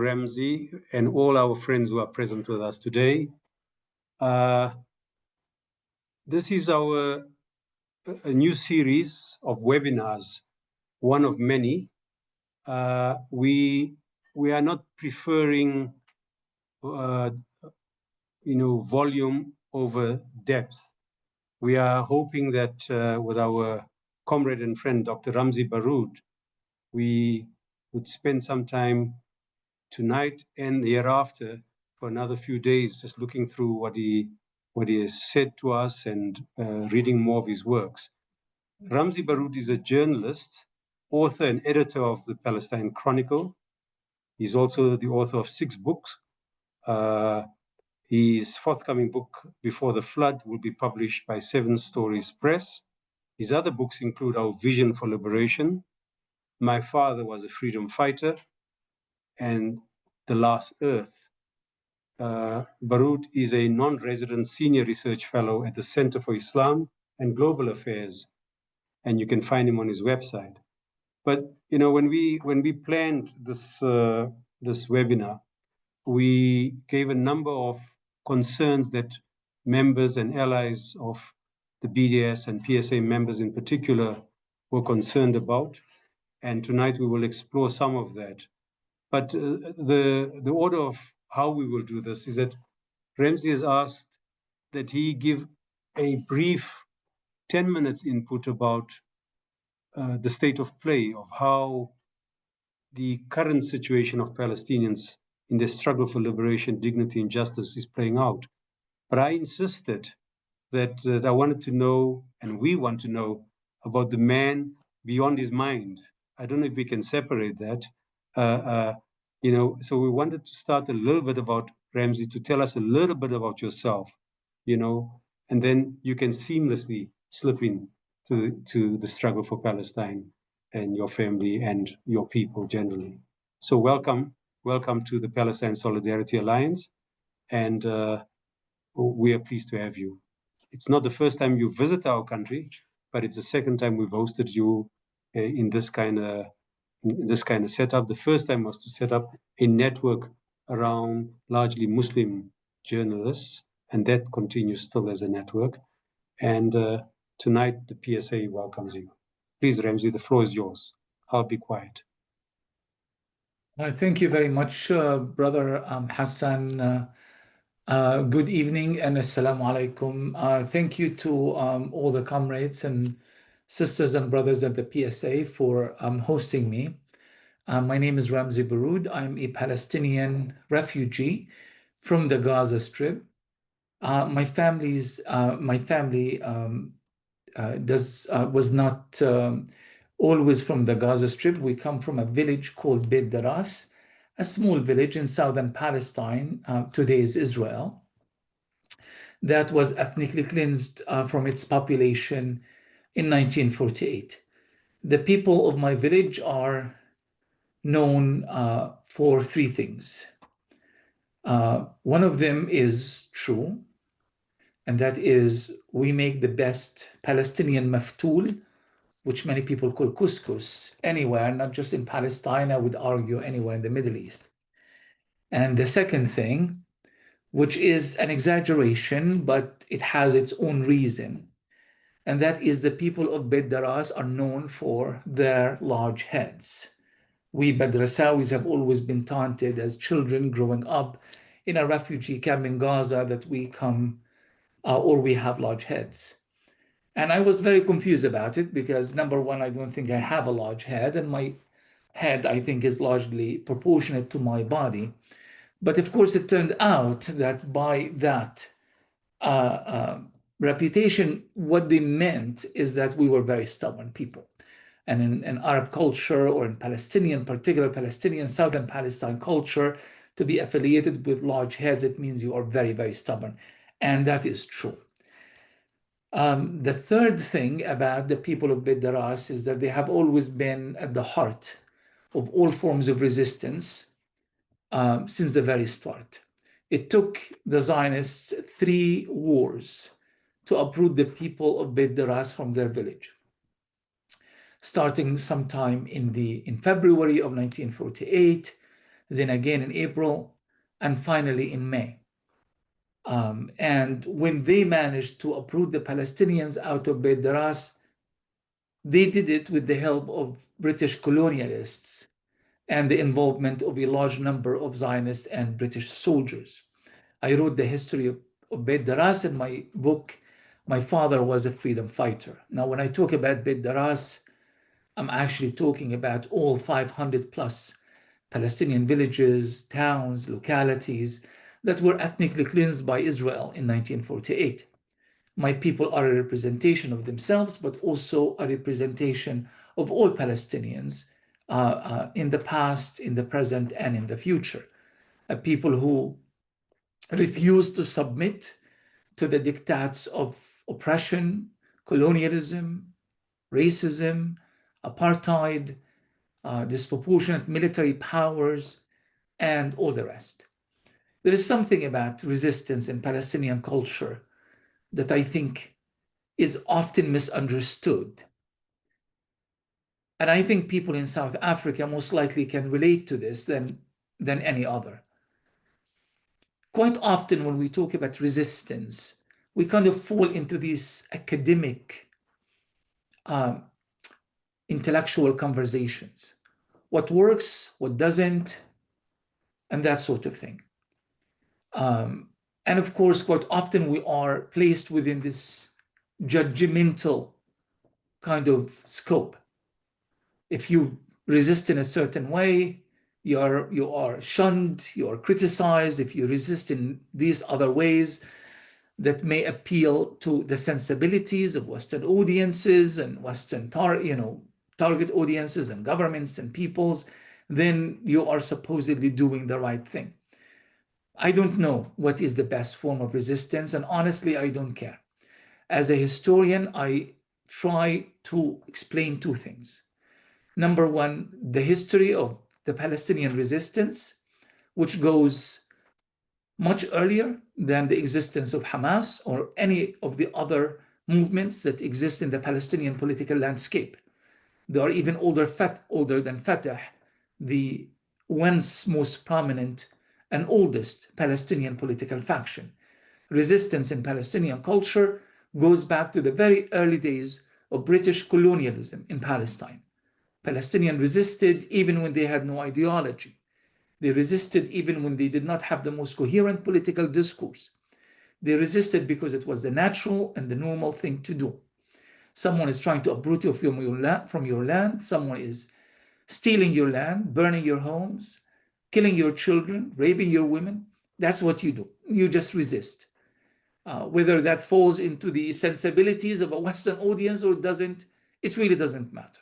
Ramzy, and all our friends who are present with us today. This is a new series of webinars, one of many. We are not preferring, volume over depth. We are hoping that with our comrade and friend, Dr. Ramzy Baroud, we would spend some time tonight and hereafter for another few days just looking through what he has said to us and reading more of his works. Ramzy Baroud is a journalist, author and editor of the Palestine Chronicle. He's also the author of 6 books. His forthcoming book, Before the Flood, will be published by 7 Stories Press. His other books include Our Vision for Liberation, My Father Was a Freedom Fighter, and The Last Earth. Baroud is a non-resident senior research fellow at the Center for Islam and Global Affairs, and you can find him on his website. But when we planned this webinar, we gave a number of concerns that members and allies of the BDS and PSA members in particular were concerned about, and tonight we will explore some of that. But the order of how we will do this is that Ramzy has asked that he give a brief 10 minutes input about the state of play of how the current situation of Palestinians in their struggle for liberation, dignity, and justice is playing out. But I insisted that I wanted to know, and we want to know, about the man beyond his mind. I don't know if we can separate that. So we wanted to start a little bit about Ramzy, to tell us a little bit about yourself, and then you can seamlessly slip in to the struggle for Palestine and your family and your people generally. So welcome to the Palestine Solidarity Alliance, and we are pleased to have you. It's not the first time you visit our country, but it's the second time we've hosted you in this kind of setup. The first time was to set up a network around largely Muslim journalists, and that continues still as a network. And tonight, the PSA welcomes you. Please, Ramzy, the floor is yours. I'll be quiet. Thank you very much, Brother Hassan. Good evening and assalamu alaikum. Thank you to all the comrades and sisters and brothers at the PSA for hosting me. My name is Ramzy Baroud. I'm a Palestinian refugee from the Gaza Strip. My family was not always from the Gaza Strip. We come from a village called Beit Daras, a small village in southern Palestine, today's Israel, that was ethnically cleansed from its population in 1948. The people of my village are known for 3 things. One of them is true, and that is we make the best Palestinian maftool, which many people call couscous, anywhere, not just in Palestine, I would argue anywhere in the Middle East. And the second thing, which is an exaggeration, but it has its own reason, and that is the people of Beit Daras are known for their large heads. We Badrasawis have always been taunted as children growing up in a refugee camp in Gaza that we come or we have large heads. And I was very confused about it because, number one, I don't think I have a large head, and my head, I think, is largely proportionate to my body. But of course, it turned out that by that reputation, what they meant is that we were very stubborn people. And in Arab culture, or in particular Palestinian Southern Palestine culture, to be affiliated with large heads, it means you are very, very stubborn. And that is true. The third thing about the people of Beit Daras is that they have always been at the heart of all forms of resistance since the very start. It took the Zionists 3 wars to uproot the people of Beit Daras from their village, starting sometime in February of 1948. then again in April, and finally in May. And when they managed to uproot the Palestinians out of Beit Daras, they did it with the help of British colonialists and the involvement of a large number of Zionist and British soldiers. I wrote the history of Beit Daras in my book. My father was a freedom fighter. Now, when I talk about Beit Daras, I'm actually talking about all 500 plus Palestinian villages, towns, localities that were ethnically cleansed by Israel in 1948. My people are a representation of themselves, but also a representation of all Palestinians in the past, in the present, and in the future. People who refuse to submit to the diktats of oppression, colonialism, racism, apartheid, disproportionate military powers, and all the rest. There is something about resistance in Palestinian culture that I think is often misunderstood. And I think people in South Africa most likely can relate to this than any other. Quite often when we talk about resistance, we kind of fall into these academic, intellectual conversations. What works, what doesn't, and that sort of thing. And of course, quite often we are placed within this judgmental kind of scope. If you resist in a certain way, you are shunned, you are criticized. If you resist in these other ways that may appeal to the sensibilities of Western audiences and Western target audiences and governments and peoples, then you are supposedly doing the right thing. I don't know what is the best form of resistance, and honestly, I don't care. As a historian, I try to explain two things. Number one, the history of the Palestinian resistance, which goes much earlier than the existence of Hamas or any of the other movements that exist in the Palestinian political landscape. They are even older than Fatah, the once most prominent and oldest Palestinian political faction. Resistance in Palestinian culture goes back to the very early days of British colonialism in Palestine. Palestinians resisted even when they had no ideology. They resisted even when they did not have the most coherent political discourse. They resisted because it was the natural and the normal thing to do. Someone is trying to uproot you from your land. Someone is stealing your land, burning your homes, killing your children, raping your women. That's what you do. You just resist. Whether that falls into the sensibilities of a Western audience or doesn't, it really doesn't matter.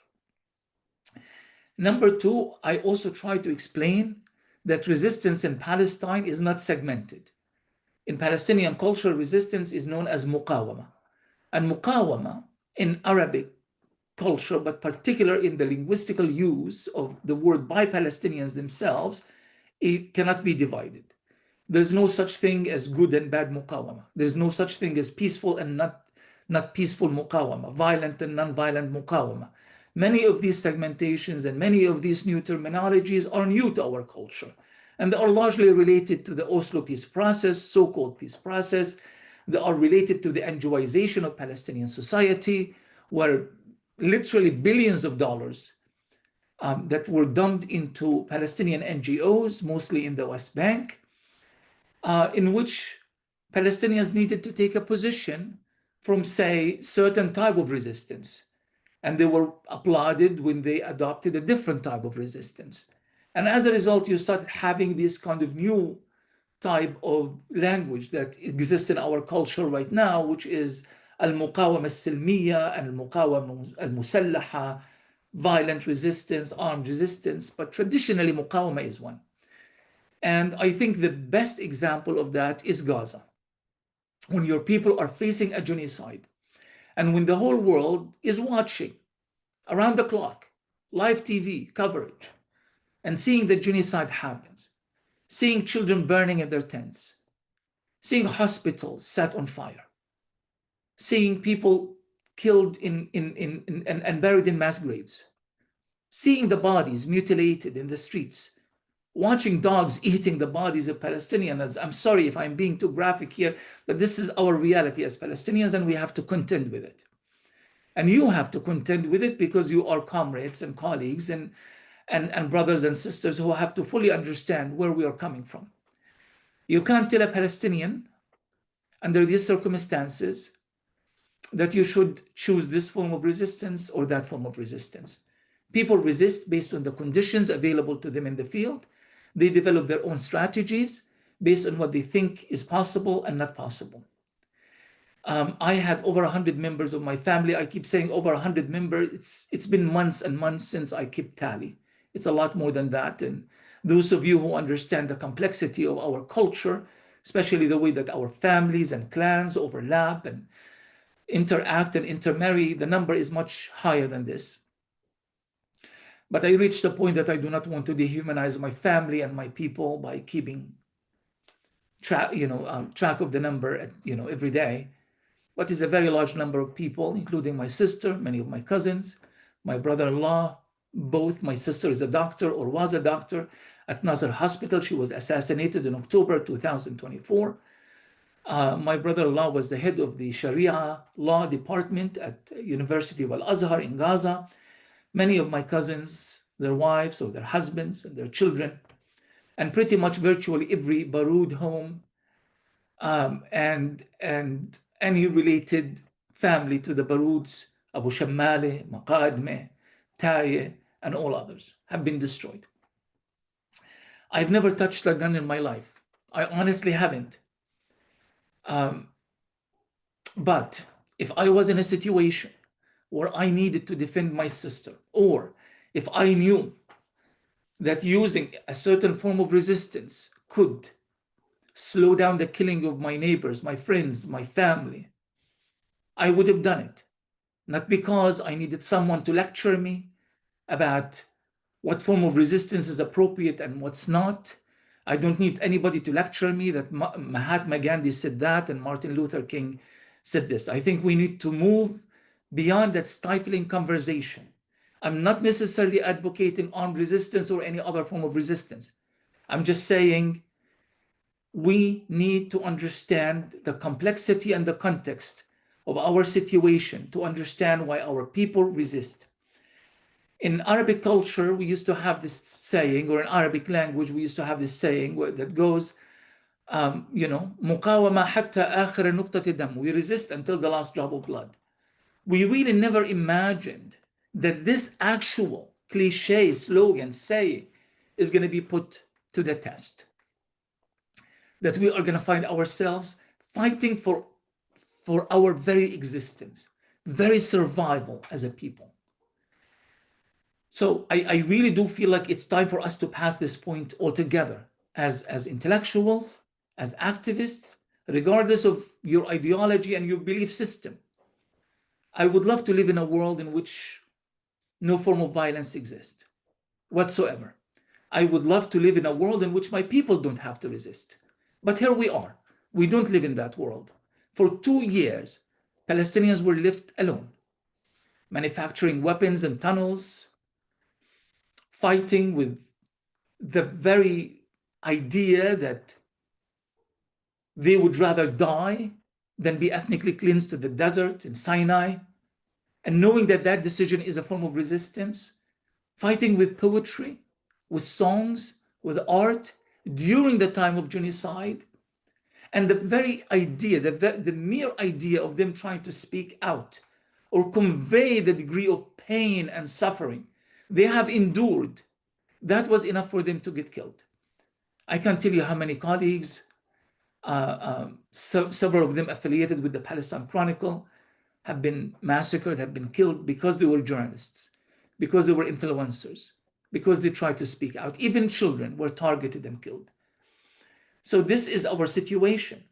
Number two, I also try to explain that resistance in Palestine is not segmented. In Palestinian culture, resistance is known as muqawama. And muqawama in Arabic culture, but particularly in the linguistical use of the word by Palestinians themselves, it cannot be divided. There's no such thing as good and bad muqawama. There's no such thing as peaceful and not peaceful muqawama, violent and non-violent muqawama. Many of these segmentations and many of these new terminologies are new to our culture, and they are largely related to the Oslo peace process, so-called peace process. They are related to the NGOization of Palestinian society, where literally billions of dollars that were dumped into Palestinian NGOs, mostly in the West Bank, in which Palestinians needed to take a position from, say, certain type of resistance. And they were applauded when they adopted a different type of resistance. And as a result, you started having this kind of new type of language that exists in our culture right now, which is al-muqawama al-silmiya and al-muqawama al-musallaha, violent resistance, armed resistance, but traditionally muqawama is one. And I think the best example of that is Gaza. When your people are facing a genocide, and when the whole world is watching around the clock, live TV coverage, and seeing the genocide happens, seeing children burning in their tents, seeing hospitals set on fire, seeing people killed and buried in mass graves, seeing the bodies mutilated in the streets watching dogs eating the bodies of Palestinians. I'm sorry if I'm being too graphic here, but this is our reality as Palestinians, and we have to contend with it. And you have to contend with it because you are comrades and colleagues and brothers and sisters who have to fully understand where we are coming from. You can't tell a Palestinian under these circumstances that you should choose this form of resistance or that form of resistance. People resist based on the conditions available to them in the field. They develop their own strategies based on what they think is possible and not possible. I had over 100 members of my family. I keep saying over 100 members. It's been months and months since I kept tally. It's a lot more than that. And those of you who understand the complexity of our culture, especially the way that our families and clans overlap and interact and intermarry, the number is much higher than this. But I reached a point that I do not want to dehumanize my family and my people by keeping track of the number every day. But it's a very large number of people, including my sister, many of my cousins, my brother-in-law. Both my sister is a doctor or was a doctor at Nasser Hospital. She was assassinated in October 2024. My brother-in-law was the head of the Sharia law department at University of Al-Azhar in Gaza. Many of my cousins, their wives or their husbands and their children, and pretty much virtually every Baroud home and any related family to the Barouds, Abu Shammale, Maqadme, Taye, and all others have been destroyed. I've never touched a gun in my life. I honestly haven't. But if I was in a situation where I needed to defend my sister, or if I knew that using a certain form of resistance could slow down the killing of my neighbors, my friends, my family, I would have done it. Not because I needed someone to lecture me about what form of resistance is appropriate and what's not. I don't need anybody to lecture me that Mahatma Gandhi said that and Martin Luther King said this. I think we need to move beyond that stifling conversation. I'm not necessarily advocating armed resistance or any other form of resistance. I'm just saying we need to understand the complexity and the context of our situation to understand why our people resist. In Arabic culture, we used to have this saying, or in Arabic language, we used to have this saying that goes, مقاومة حتى آخر نقطة دم. We resist until the last drop of blood. We really never imagined that this actual cliche slogan saying is going to be put to the test. That we are going to find ourselves fighting for our very existence, very survival as a people. So I really do feel like it's time for us to pass this point altogether as intellectuals, as activists, regardless of your ideology and your belief system. I would love to live in a world in which no form of violence exists whatsoever. I would love to live in a world in which my people don't have to resist. But here we are. We don't live in that world. For 2 years, Palestinians were left alone, manufacturing weapons and tunnels, fighting with the very idea that they would rather die than be ethnically cleansed to the desert in Sinai, and knowing that that decision is a form of resistance, fighting with poetry, with songs, with art during the time of genocide, and the very idea, the mere idea of them trying to speak out or convey the degree of pain and suffering they have endured, that was enough for them to get killed. I can't tell you how many colleagues, several of them affiliated with the Palestine Chronicle, have been massacred, have been killed because they were journalists, because they were influencers, because they tried to speak out. Even children were targeted and killed. So this is our situation,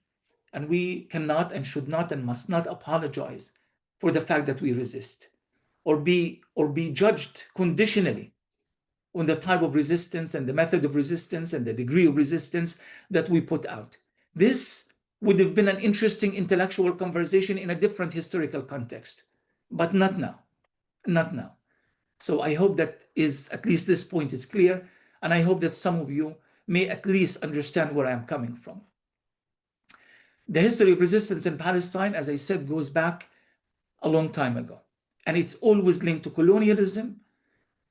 and we cannot and should not and must not apologize for the fact that we resist or be judged conditionally on the type of resistance and the method of resistance and the degree of resistance that we put out. This would have been an interesting intellectual conversation in a different historical context, but not now, not now. So I hope that at least this point is clear. And I hope that some of you may at least understand where I'm coming from. The history of resistance in Palestine, as I said, goes back a long time ago. And it's always linked to colonialism,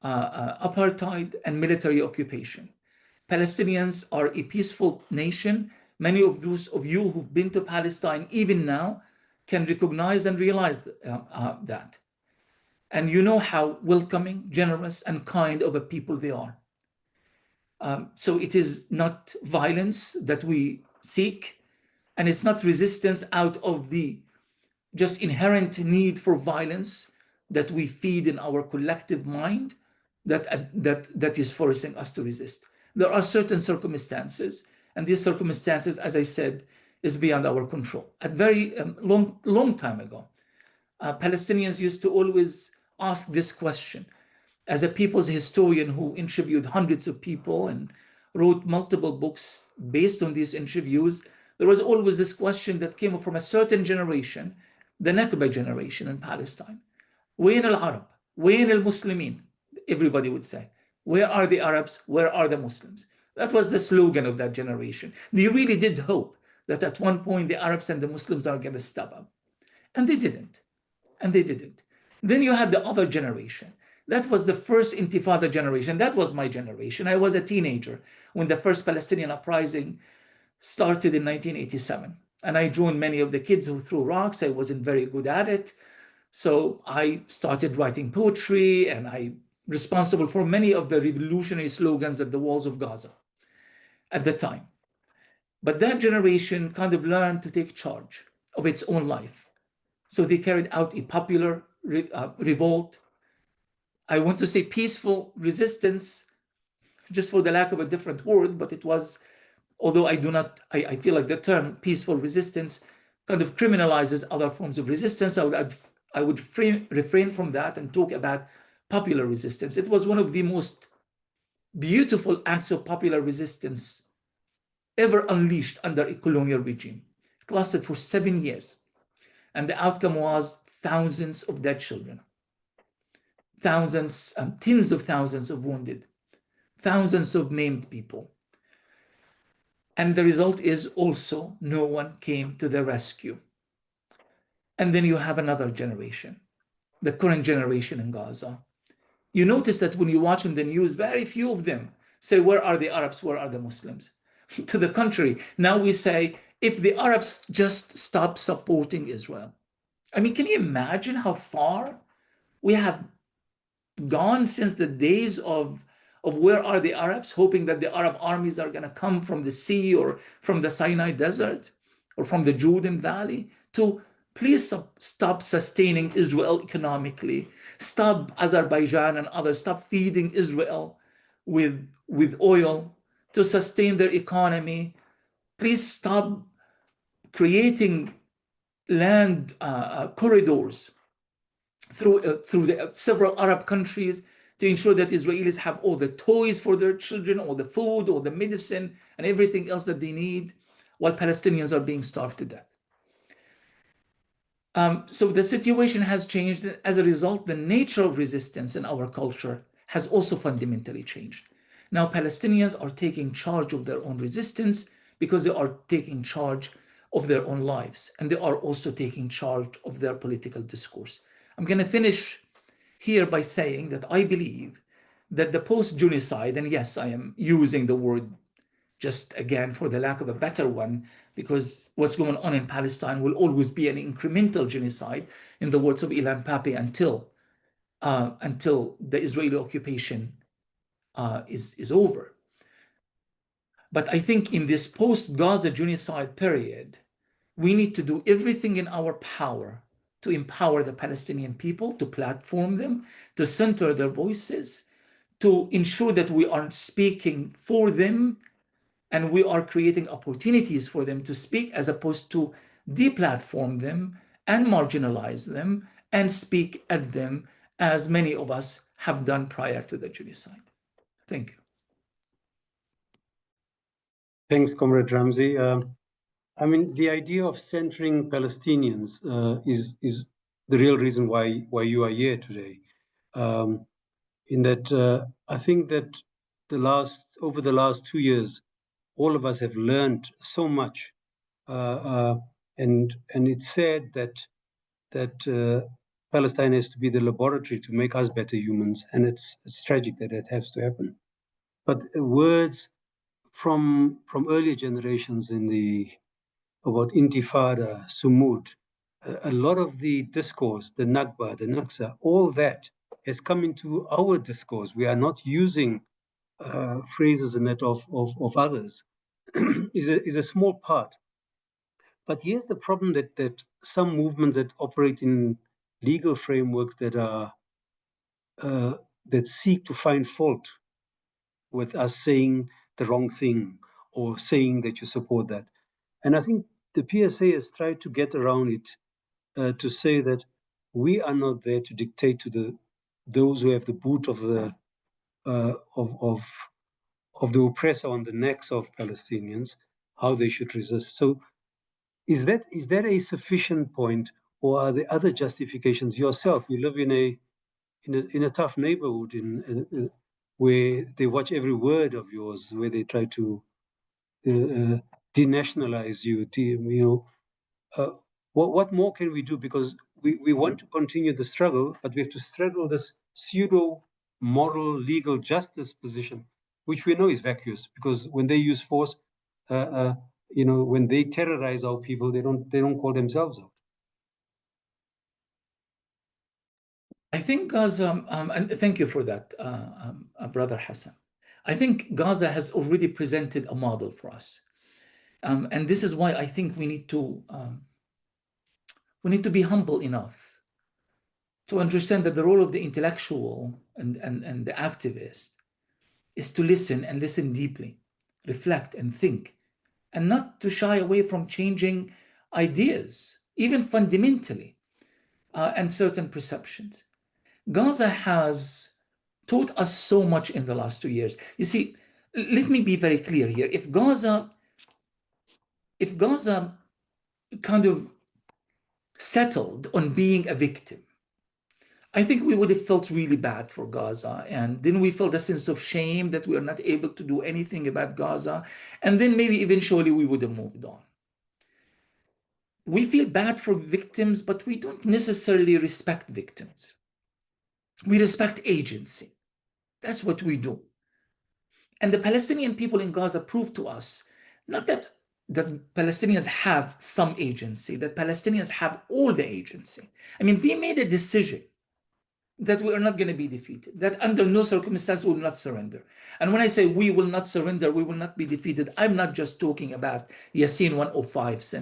apartheid, and military occupation. Palestinians are a peaceful nation. Many of those of you who've been to Palestine, even now, can recognize and realize that. And you know how welcoming, generous, and kind of a people they are. So it is not violence that we seek, and it's not resistance out of the just inherent need for violence that we feed in our collective mind that is forcing us to resist. There are certain circumstances, and these circumstances, as I said, is beyond our control. A very long time ago, Palestinians used to always ask this question. As a people's historian who interviewed hundreds of people and wrote multiple books based on these interviews, there was always this question that came from a certain generation, the Nakba generation in Palestine. وين العرب? وين المسلمين? Everybody would say. Where are the Arabs? Where are the Muslims? That was the slogan of that generation. They really did hope that at one point the Arabs and the Muslims are going to step up. And they didn't. And they didn't. Then you had the other generation. That was the first Intifada generation. That was my generation. I was a teenager when the first Palestinian uprising started in 1987. And I joined many of the kids who threw rocks. I wasn't very good at it. So I started writing poetry, and I'm responsible for many of the revolutionary slogans at the walls of Gaza at the time. But that generation kind of learned to take charge of its own life. So they carried out a popular revolt. I want to say peaceful resistance, just for the lack of a different word, but it was, although I feel like the term peaceful resistance kind of criminalizes other forms of resistance. I would refrain from that and talk about popular resistance. It was one of the most beautiful acts of popular resistance ever unleashed under a colonial regime. It lasted for 7 years. And the outcome was thousands of dead children, thousands, tens of thousands of wounded, thousands of maimed people. And the result is also no one came to the rescue. And then you have another generation, the current generation in Gaza. You notice that when you watch in the news, very few of them say, where are the Arabs? Where are the Muslims? To the contrary, now we say, if the Arabs just stop supporting Israel. I mean, can you imagine how far we have gone since the days of where are the Arabs, hoping that the Arab armies are going to come from the sea or from the Sinai Desert or from the Jordan Valley, to please stop sustaining Israel economically, stop Azerbaijan and others, stop feeding Israel with oil to sustain their economy. Please stop creating land corridors through the several Arab countries to ensure that Israelis have all the toys for their children, all the food, all the medicine, and everything else that they need, while Palestinians are being starved to death. So the situation has changed. As a result, the nature of resistance in our culture has also fundamentally changed. Now Palestinians are taking charge of their own resistance because they are taking charge of their own lives, and they are also taking charge of their political discourse. I'm going to finish here by saying that I believe that the post-genocide, and yes, I am using the word just again for the lack of a better one, because what's going on in Palestine will always be an incremental genocide, in the words of Ilan Pappé, until the Israeli occupation is over. But I think in this post-Gaza genocide period, we need to do everything in our power to empower the Palestinian people, to platform them, to center their voices, to ensure that we are speaking for them and we are creating opportunities for them to speak, as opposed to deplatform them and marginalize them and speak at them, as many of us have done prior to the genocide. Thank you. Thanks, Comrade Ramzy. I mean, the idea of centering Palestinians is the real reason why you are here today. In that, I think that over the last 2 years, all of us have learned so much, and it's sad that Palestine has to be the laboratory to make us better humans, and it's tragic that it has to happen. But words from earlier generations about Intifada, Sumud, a lot of the discourse, the Nakba, the Naksa, all that has come into our discourse. We are not using phrases in that of others. is a small part. But here's the problem that some movements that operate in legal frameworks that seek to find fault with us saying the wrong thing or saying that you support that. And I think the PSA has tried to get around it to say that we are not there to dictate to those who have the boot of the oppressor on the necks of Palestinians how they should resist. So is that a sufficient point, or are there other justifications? Yourself, you live in a tough neighborhood where they watch every word of yours, where they try to denationalize you. What more can we do? Because we want to continue the struggle, but we have to straddle this pseudo moral legal justice position, which we know is vacuous, because when they use force, when they terrorize our people, they don't call themselves out. I think Gaza, and thank you for that, Brother Hassan. I think Gaza has already presented a model for us. And this is why I think we need to be humble enough to understand that the role of the intellectual and the activist is to listen, and listen deeply, reflect and think, and not to shy away from changing ideas, even fundamentally, and certain perceptions. Gaza has taught us so much in the last 2 years. You see, let me be very clear here. If Gaza kind of settled on being a victim, I think we would have felt really bad for Gaza. And then we felt a sense of shame that we are not able to do anything about Gaza. And then maybe eventually we would have moved on. We feel bad for victims, but we don't necessarily respect victims. We respect agency. That's what we do. And the Palestinian people in Gaza proved to us not that Palestinians have some agency, that Palestinians have all the agency. I mean, they made a decision that we are not going to be defeated, that under no circumstance we will not surrender. And when I say we will not surrender, we will not be defeated, I'm not just talking about Yasin 105s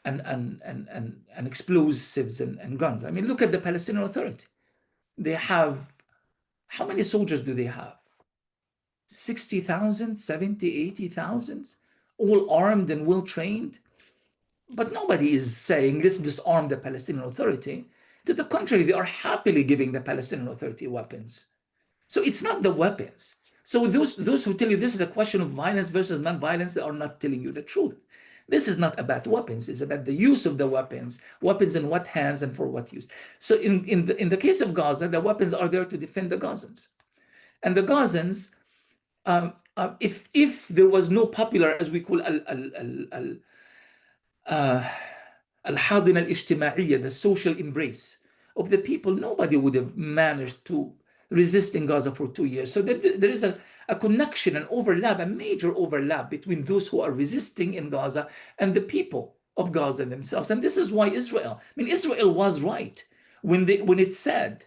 and explosives and guns. I mean, look at the Palestinian Authority. They have, how many soldiers do they have? 60,000, 70, 80,000, all armed and well trained. But nobody is saying let's disarm the Palestinian Authority. To the contrary, they are happily giving the Palestinian Authority weapons. So it's not the weapons. So those who tell you this is a question of violence versus non-violence, they are not telling you the truth. This is not about weapons. It's about the use of the weapons in what hands and for what use. So in the case of Gaza, the weapons are there to defend the Gazans. And the Gazans, if there was no popular, as we call al-hadina al-ijtima'iyya, the social embrace of the people, nobody would have managed to resist in Gaza for 2 years. So there is a connection, an overlap, a major overlap between those who are resisting in Gaza and the people of Gaza themselves. And this is why Israel was right when it said,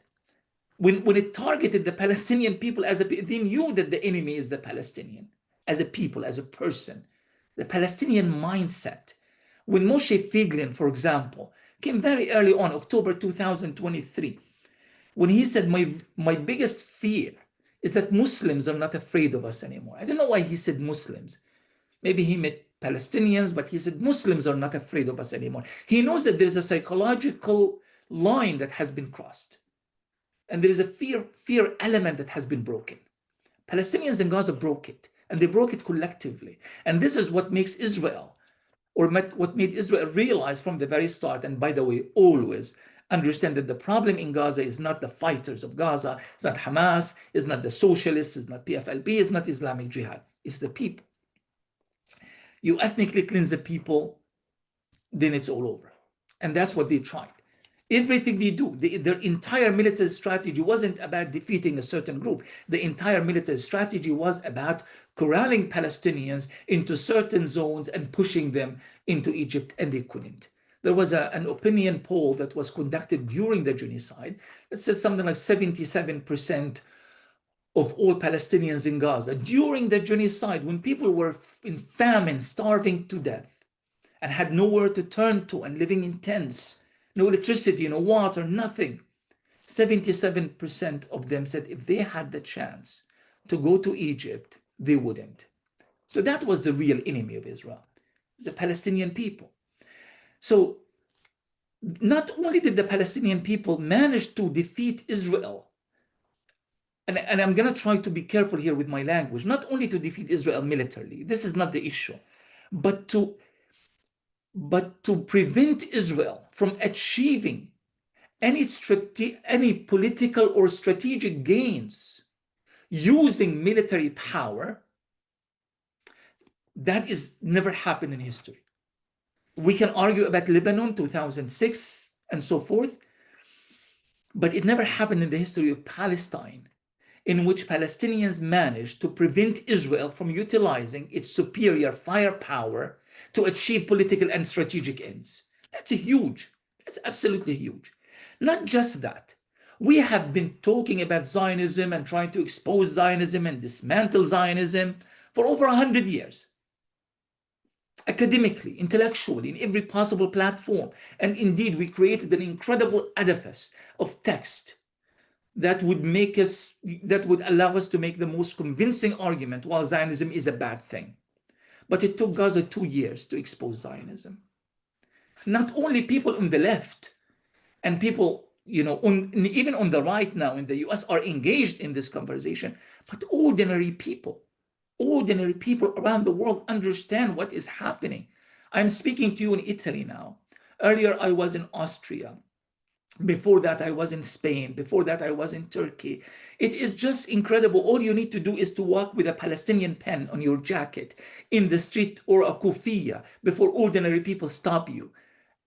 when it targeted the Palestinian people they knew that the enemy is the Palestinian, as a people, as a person, the Palestinian mindset. When Moshe Feiglin, for example, came very early on, October 2023, when he said, my biggest fear is that Muslims are not afraid of us anymore. I don't know why he said Muslims. Maybe he meant Palestinians, but he said Muslims are not afraid of us anymore. He knows that there's a psychological line that has been crossed. And there is a fear element that has been broken. Palestinians in Gaza broke it, and they broke it collectively. And this is what makes Israel, or what made Israel realize from the very start, and by the way, always, Understand that the problem in Gaza is not the fighters of Gaza, it's not Hamas, it's not the socialists, it's not PFLP, it's not Islamic Jihad, it's the people. You ethnically cleanse the people, then it's all over. And that's what they tried. Everything they do, their entire military strategy wasn't about defeating a certain group. The entire military strategy was about corralling Palestinians into certain zones and pushing them into Egypt, and they couldn't. There was an opinion poll that was conducted during the genocide that said something like 77% of all Palestinians in Gaza during the genocide, when people were in famine, starving to death, and had nowhere to turn to and living in tents, no electricity, no water, nothing. 77% of them said if they had the chance to go to Egypt, they wouldn't. So that was the real enemy of Israel, the Palestinian people. So not only did the Palestinian people manage to defeat Israel, and I'm going to try to be careful here with my language, not only to defeat Israel militarily, this is not the issue, but to prevent Israel from achieving any political or strategic gains using military power. That is never happened in history. We can argue about Lebanon, 2006, and so forth, but it never happened in the history of Palestine, in which Palestinians managed to prevent Israel from utilizing its superior firepower to achieve political and strategic ends. That's huge. That's absolutely huge. Not just that. We have been talking about Zionism and trying to expose Zionism and dismantle Zionism for over 100 years. Academically, intellectually, in every possible platform. And indeed, we created an incredible edifice of text that would allow us to make the most convincing argument why Zionism is a bad thing. But it took Gaza 2 years to expose Zionism. Not only people on the left and people, even on the right now in the US are engaged in this conversation, but ordinary people around the world understand what is happening. I'm speaking to you in Italy now. Earlier, I was in Austria. Before that, I was in Spain. Before that, I was in Turkey. It is just incredible. All you need to do is to walk with a Palestinian pen on your jacket in the street or a kufiya before ordinary people stop you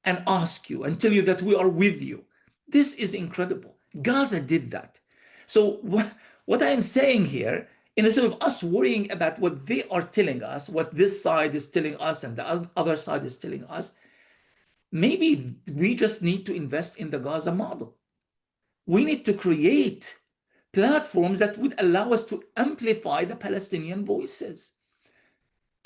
and ask you and tell you that we are with you. This is incredible. Gaza did that. So what I am saying here, instead of us worrying about what they are telling us, what this side is telling us and the other side is telling us, maybe we just need to invest in the Gaza model. We need to create platforms that would allow us to amplify the Palestinian voices.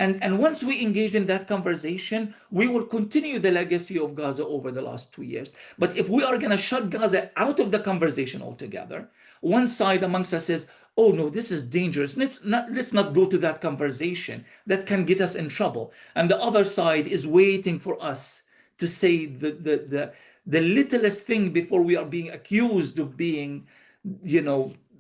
And once we engage in that conversation, we will continue the legacy of Gaza over the last 2 years. But if we are going to shut Gaza out of the conversation altogether, one side amongst us says, oh no, this is dangerous. Let's not go to that conversation. That can get us in trouble. And the other side is waiting for us to say the littlest thing before we are being accused of being,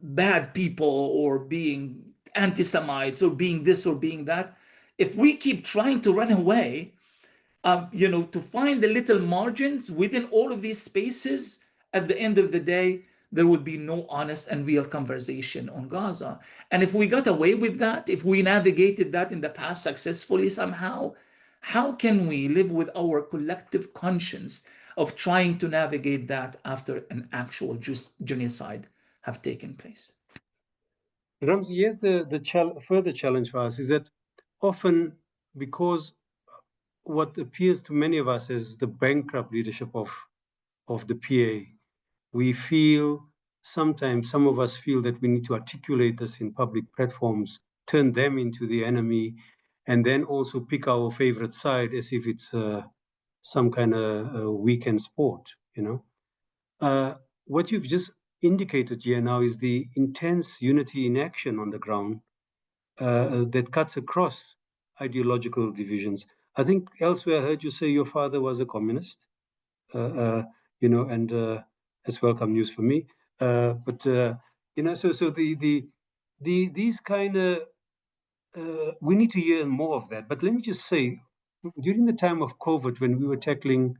bad people or being anti-Semites or being this or being that. If we keep trying to run away, to find the little margins within all of these spaces, at the end of the day, there would be no honest and real conversation on Gaza. And if we got away with that, if we navigated that in the past successfully somehow, how can we live with our collective conscience of trying to navigate that after an actual genocide have taken place? Ramzy, yes, the further challenge for us is that often, because what appears to many of us as the bankrupt leadership of the PA, we feel sometimes, some of us feel that we need to articulate this in public platforms, turn them into the enemy, and then also pick our favorite side as if it's some kind of weekend sport, What you've just indicated here now is the intense unity in action on the ground that cuts across ideological divisions. I think elsewhere I heard you say your father was a communist, and that's welcome news for me. So these kind of we need to hear more of that. But let me just say, during the time of COVID, when we were tackling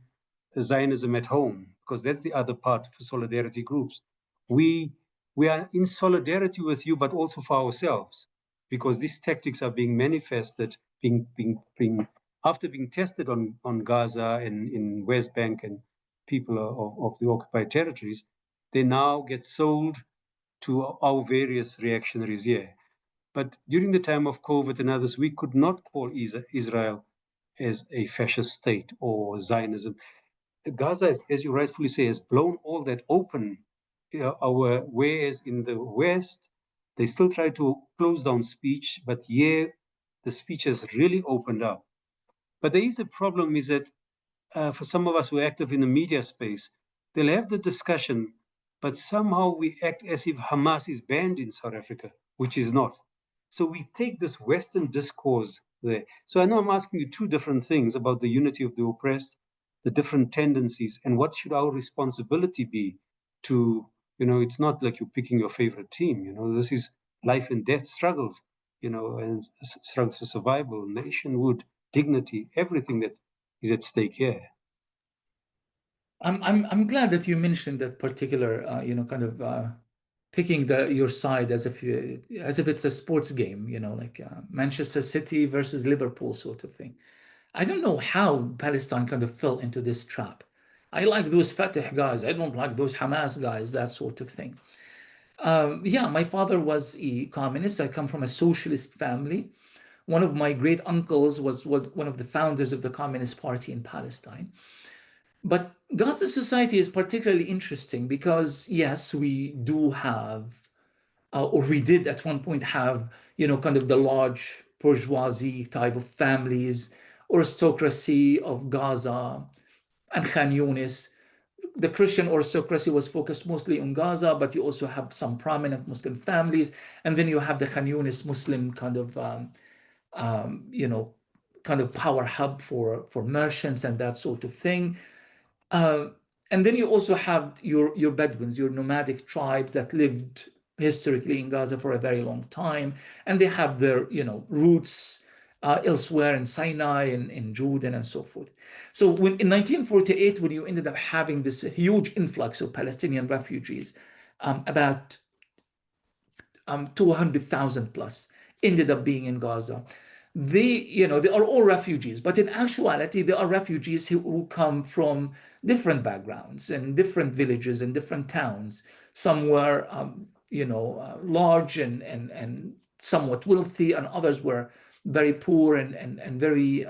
Zionism at home, because that's the other part for solidarity groups. We are in solidarity with you, but also for ourselves, because these tactics are being manifested, after being tested on Gaza and in West Bank and people of the occupied territories, they now get sold to our various reactionaries here. But during the time of COVID and others, we could not call Israel as a fascist state or Zionism. Gaza, as you rightfully say, has blown all that open. Whereas in the West, they still try to close down speech, but here the speech has really opened up. But there is a problem, is that for some of us who are active in the media space, they'll have the discussion, but somehow we act as if Hamas is banned in South Africa, which is not. So we take this Western discourse there. So I know I'm asking you two different things about the unity of the oppressed, the different tendencies, and what should our responsibility be to, it's not like you're picking your favorite team, this is life and death struggles, and struggles for survival, nationhood, dignity, everything that is at stake here. I'm glad that you mentioned that particular, kind of picking your side as if it's a sports game, like Manchester City versus Liverpool sort of thing. I don't know how Palestine kind of fell into this trap. I like those Fatah guys. I don't like those Hamas guys, that sort of thing. Yeah, my father was a communist. I come from a socialist family. One of my great uncles was one of the founders of the Communist Party in Palestine. But Gaza society is particularly interesting because, yes, we do have, or we did at one point have, kind of the large bourgeoisie type of families, aristocracy of Gaza and Khan Yunis. The Christian aristocracy was focused mostly on Gaza, but you also have some prominent Muslim families. And then you have the Khan Yunis Muslim kind of, kind of power hub for merchants and that sort of thing. And then you also have your Bedouins, your nomadic tribes that lived historically in Gaza for a very long time, and they have their roots elsewhere in Sinai and in Jordan and so forth. So in 1948, when you ended up having this huge influx of Palestinian refugees, about 200,000 plus ended up being in Gaza. They are all refugees, but in actuality, they are refugees who come from different backgrounds and different villages and different towns. Some were, large and somewhat wealthy, and others were very poor and very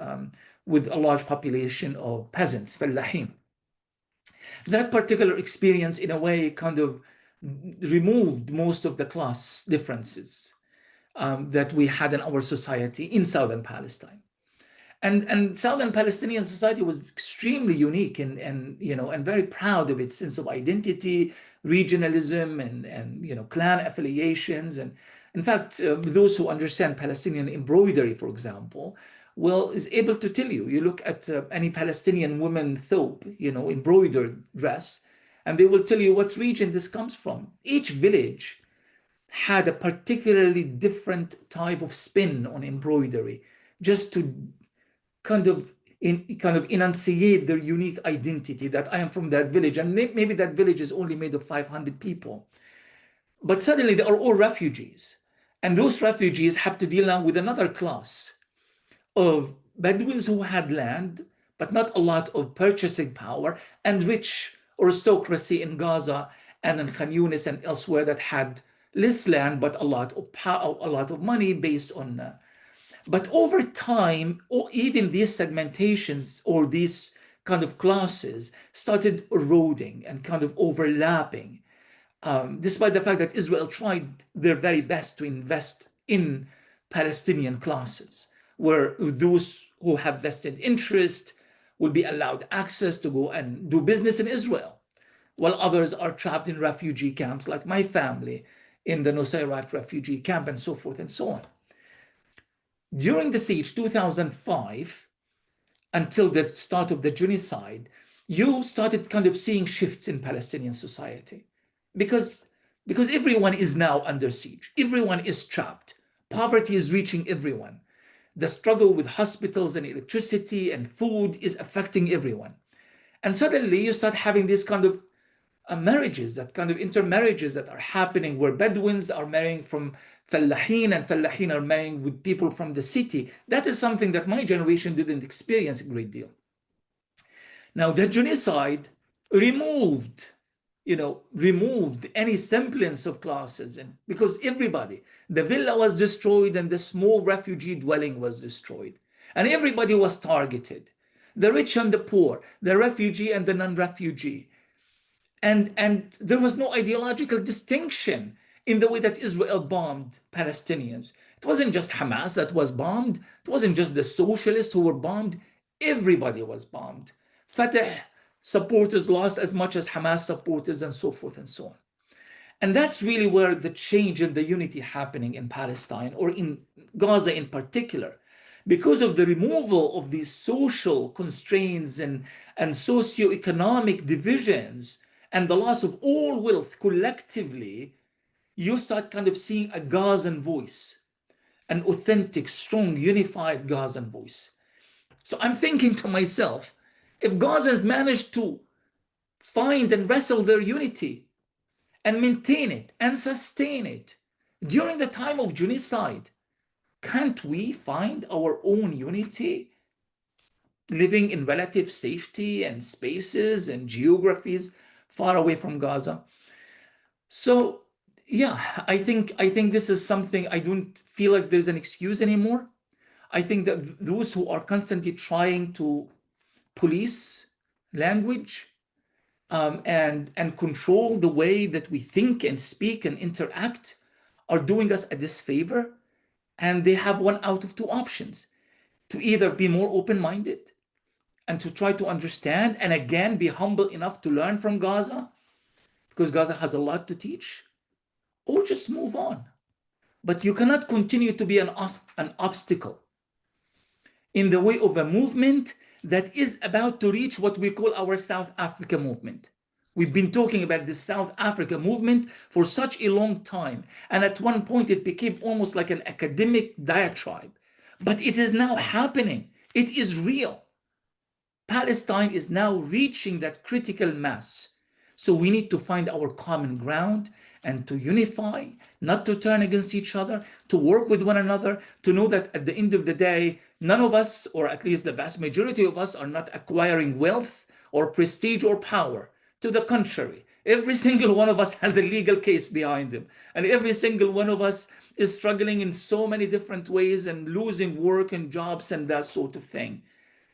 with a large population of peasants, fellahim. That particular experience, in a way, kind of removed most of the class differences that we had in our society in southern Palestine. And southern Palestinian society was extremely unique and very proud of its sense of identity, regionalism, and clan affiliations. And in fact, those who understand Palestinian embroidery, for example, is able to tell you. You look at any Palestinian woman thobe, embroidered dress, and they will tell you what region this comes from. Each village had a particularly different type of spin on embroidery, just to kind of enunciate their unique identity, that I am from that village, and maybe that village is only made of 500 people. But suddenly they are all refugees. And those refugees have to deal now with another class of Bedouins who had land, but not a lot of purchasing power, and rich aristocracy in Gaza and in Khan Yunis and elsewhere that had less land, but a lot of money based on. But over time, or even these segmentations or these kind of classes started eroding and kind of overlapping, despite the fact that Israel tried their very best to invest in Palestinian classes, where those who have vested interest will be allowed access to go and do business in Israel, while others are trapped in refugee camps, like my family in the Nusayrat refugee camp, and so forth and so on. During the siege, 2005, until the start of the genocide, you started kind of seeing shifts in Palestinian society, because everyone is now under siege. Everyone is trapped. Poverty is reaching everyone. The struggle with hospitals and electricity and food is affecting everyone. And suddenly you start having these kind of marriages, that kind of intermarriages that are happening, where Bedouins are marrying from Fallahin and Fallahin are marrying with people from the city. That is something that my generation didn't experience a great deal. Now, the genocide removed, removed any semblance of classes, and because everybody, the villa was destroyed and the small refugee dwelling was destroyed, and everybody was targeted, the rich and the poor, the refugee and the non-refugee. And there was no ideological distinction in the way that Israel bombed Palestinians. It wasn't just Hamas that was bombed. It wasn't just the socialists who were bombed. Everybody was bombed. Fatah supporters lost as much as Hamas supporters, and so forth and so on. And that's really where the change in the unity happening in Palestine, or in Gaza in particular, because of the removal of these social constraints and socioeconomic divisions and the loss of all wealth collectively. You start kind of seeing a Gazan voice, an authentic, strong, unified Gazan voice. So I'm thinking to myself, if Gazans manage to find and wrestle their unity and maintain it and sustain it during the time of genocide, can't we find our own unity, living in relative safety and spaces and geographies far away from Gaza? So yeah, I think this is something. I don't feel like there's an excuse anymore. I think that those who are constantly trying to police language, and control the way that we think and speak and interact, are doing us a disfavor. And they have one out of two options: to either be more open-minded and to try to understand, and again be humble enough to learn from Gaza, because Gaza has a lot to teach, or just move on. But you cannot continue to be an obstacle in the way of a movement that is about to reach what we call our South Africa movement. We've been talking about this South Africa movement for such a long time. And at one point, it became almost like an academic diatribe. But it is now happening. It is real. Palestine is now reaching that critical mass. So we need to find our common ground and to unify, not to turn against each other, to work with one another, to know that at the end of the day, none of us, or at least the vast majority of us, are not acquiring wealth or prestige or power. To the contrary, every single one of us has a legal case behind him. And every single one of us is struggling in so many different ways and losing work and jobs and that sort of thing.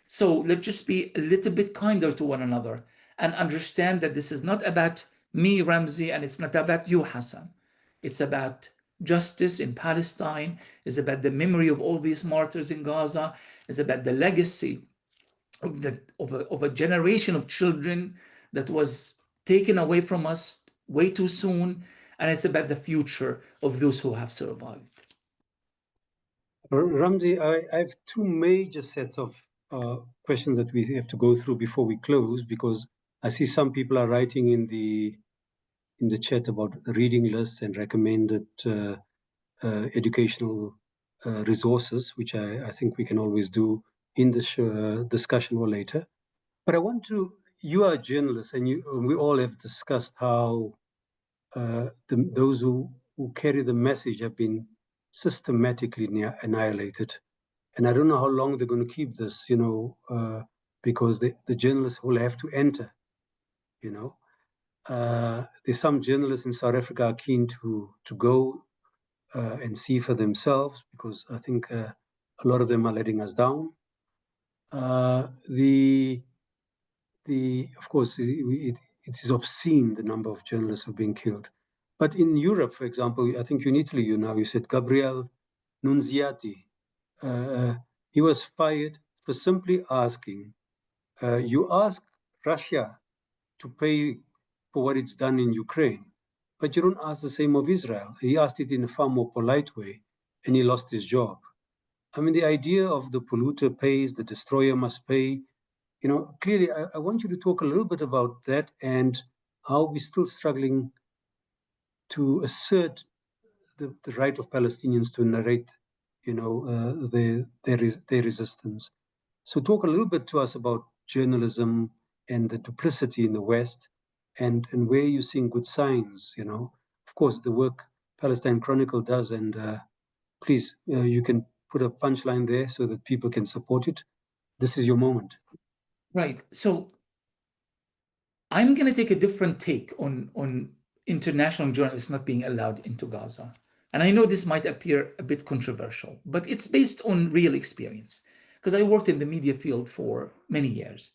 So let's just be a little bit kinder to one another and understand that this is not about me, Ramzy, and it's not about you, Hassan. It's about justice in Palestine. It's about the memory of all these martyrs in Gaza. It's about the legacy of a generation of children that was taken away from us way too soon. And it's about the future of those who have survived. Ramzy, I have two major sets of questions that we have to go through before we close, because I see some people are writing in the chat about reading lists and recommended educational resources, which I think we can always do in the discussion or later. But I want to, you are a journalist, and we all have discussed how those who carry the message have been systematically annihilated. And I don't know how long they're going to keep this, because the journalists will have to enter, There's some journalists in South Africa are keen to go and see for themselves, because I think a lot of them are letting us down. Of course, it is obscene, the number of journalists who are being killed. But in Europe, for example, I think in Italy, you said Gabriel Nunziati. He was fired for simply asking, you ask Russia to pay for what it's done in Ukraine, but you don't ask the same of Israel. He asked it in a far more polite way, and he lost his job. I mean, the idea of the polluter pays, the destroyer must pay, clearly, I want you to talk a little bit about that and how we're still struggling to assert the right of Palestinians to narrate, their resistance. So talk a little bit to us about journalism and the duplicity in the West, and where you're seeing good signs, you know. Of course, the work Palestine Chronicle does, and please, you can put a punchline there so that people can support it. This is your moment. Right. So I'm going to take a different take on international journalists not being allowed into Gaza. And I know this might appear a bit controversial, but it's based on real experience. Because I worked in the media field for many years.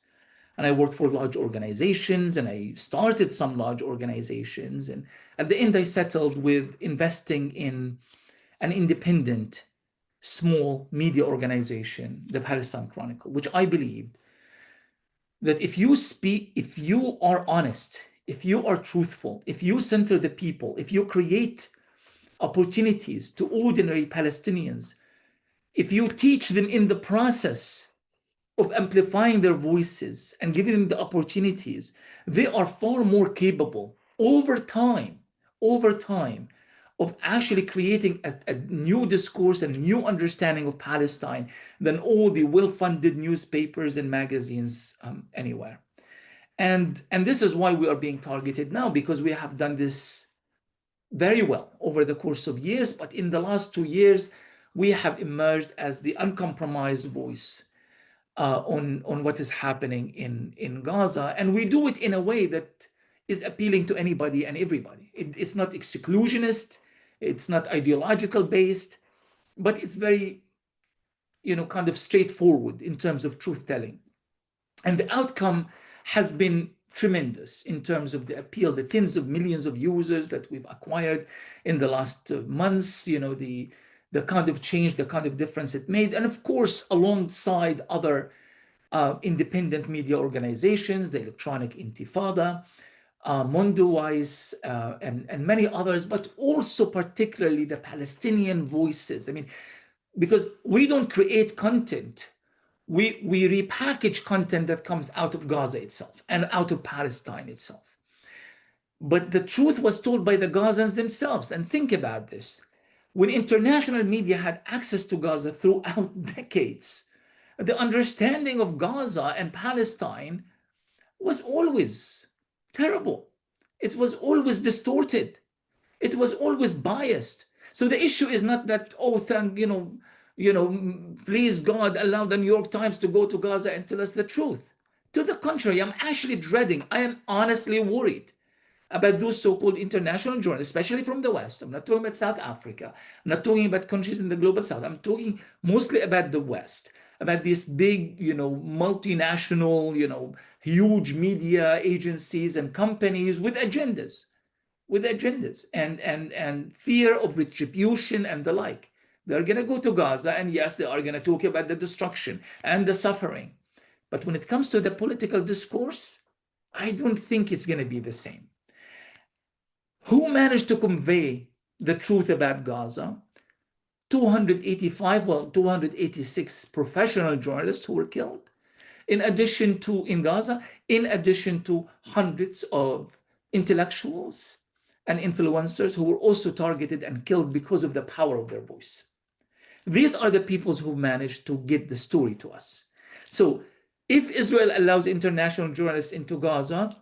And I worked for large organizations, and I started some large organizations. And at the end, I settled with investing in an independent, small media organization, the Palestine Chronicle, which I believed that if you speak, if you are honest, if you are truthful, if you center the people, if you create opportunities to ordinary Palestinians, if you teach them in the process of amplifying their voices and giving them the opportunities, they are far more capable over time, of actually creating a new discourse and new understanding of Palestine than all the well-funded newspapers and magazines anywhere. And this is why we are being targeted now, because we have done this very well over the course of years. But in the last 2 years, we have emerged as the uncompromised voice on what is happening in Gaza. And we do it in a way that is appealing to anybody and everybody. It's not exclusionist, it's not ideological based, but it's very, kind of straightforward in terms of truth telling. And the outcome has been tremendous in terms of the appeal, the tens of millions of users that we've acquired in the last months, the kind of change, the kind of difference it made. And of course, alongside other independent media organizations, the Electronic Intifada, Mondoweiss, and many others, but also particularly the Palestinian voices. I mean, because we don't create content, we repackage content that comes out of Gaza itself and out of Palestine itself. But the truth was told by the Gazans themselves. And think about this. When international media had access to Gaza throughout decades, the understanding of Gaza and Palestine was always terrible. It was always distorted. It was always biased. So the issue is not that, oh, please God, allow the New York Times to go to Gaza and tell us the truth. To the contrary, I'm actually dreading, I am honestly worried about those so-called international journalists, especially from the West. I'm not talking about South Africa. I'm not talking about countries in the global South. I'm talking mostly about the West, about these big, multinational, huge media agencies and companies with agendas, and fear of retribution and the like. They're going to go to Gaza, and yes, they are going to talk about the destruction and the suffering. But when it comes to the political discourse, I don't think it's going to be the same. Who managed to convey the truth about Gaza? 286 professional journalists who were killed, in Gaza, in addition to hundreds of intellectuals and influencers who were also targeted and killed because of the power of their voice. These are the peoples who managed to get the story to us. So if Israel allows international journalists into Gaza,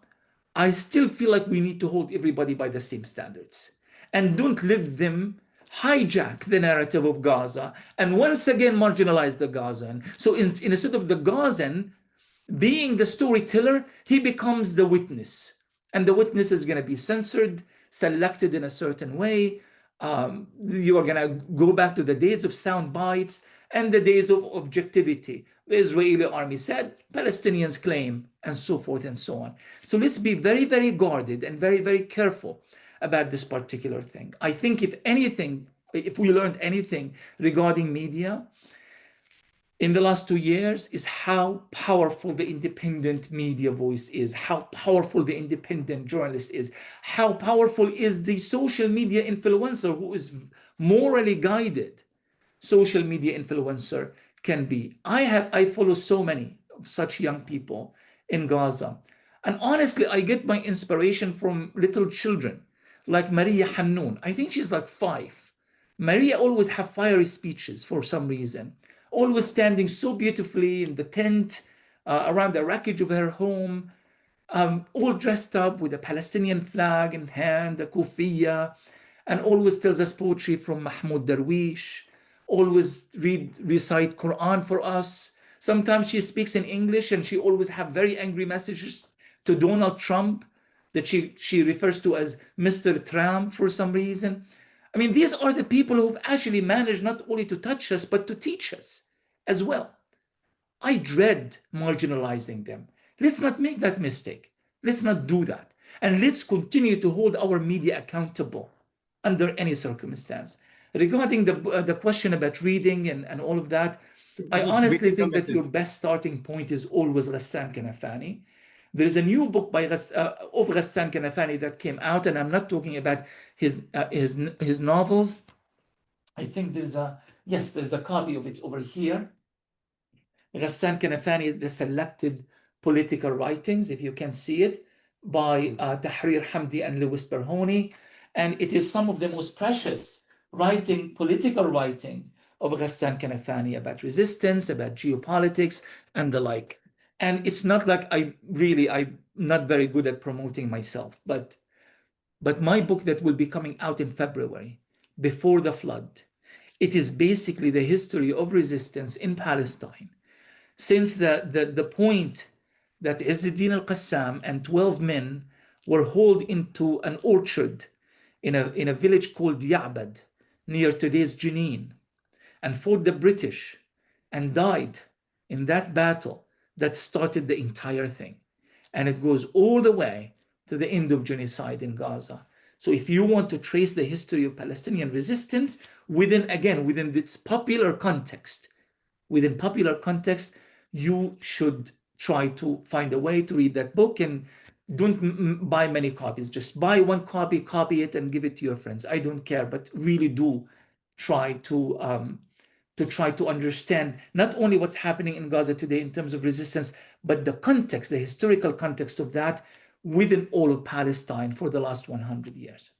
I still feel like we need to hold everybody by the same standards and don't let them hijack the narrative of Gaza and once again marginalize the Gazan. So instead of the Gazan being the storyteller, he becomes the witness. And the witness is going to be censored, selected in a certain way. You are going to go back to the days of sound bites and the days of objectivity. The Israeli army said, Palestinians claim, and so forth and so on. So let's be very, very guarded and very, very careful about this particular thing. I think if anything, if we learned anything regarding media in the last 2 years, is how powerful the independent media voice is, how powerful the independent journalist is, how powerful is the social media influencer who is morally guided. Social media influencer can be. I follow so many of such young people in Gaza. And honestly, I get my inspiration from little children like Maria Hannoun. I think she's like 5. Maria always have fiery speeches for some reason, always standing so beautifully in the tent around the wreckage of her home, all dressed up with a Palestinian flag in hand, a kufiya, and always tells us poetry from Mahmoud Darwish, always recite Quran for us. Sometimes she speaks in English and she always have very angry messages to Donald Trump that she refers to as Mr. Trump for some reason. I mean, these are the people who've actually managed not only to touch us, but to teach us as well. I dread marginalizing them. Let's not make that mistake. Let's not do that. And let's continue to hold our media accountable under any circumstance. Regarding the question about reading and all of that, I honestly think that your best starting point is always Ghassan Kanafani. There is a new book by of Ghassan Kanafani that came out, and I'm not talking about his novels. I think there's a copy of it over here. Ghassan Kanafani, the selected political writings, if you can see it, by Tahrir Hamdi and Louis Berhoni. And it is some of the most precious political writing of Ghassan Kanafani about resistance, about geopolitics, and the like. And it's not like I'm not very good at promoting myself, but my book that will be coming out in February, Before the Flood, it is basically the history of resistance in Palestine since the point that Izzuddin al-Qassam and 12 men were hauled into an orchard in a village called Ya'bad near today's Jenin and fought the British and died in that battle that started the entire thing. And it goes all the way to the end of genocide in Gaza. So if you want to trace the history of Palestinian resistance within its popular context, you should try to find a way to read that book, and don't buy many copies. Just buy one copy, copy it, and give it to your friends. I don't care, but really do try to understand not only what's happening in Gaza today in terms of resistance, but the context, the historical context of that within all of Palestine for the last 100 years.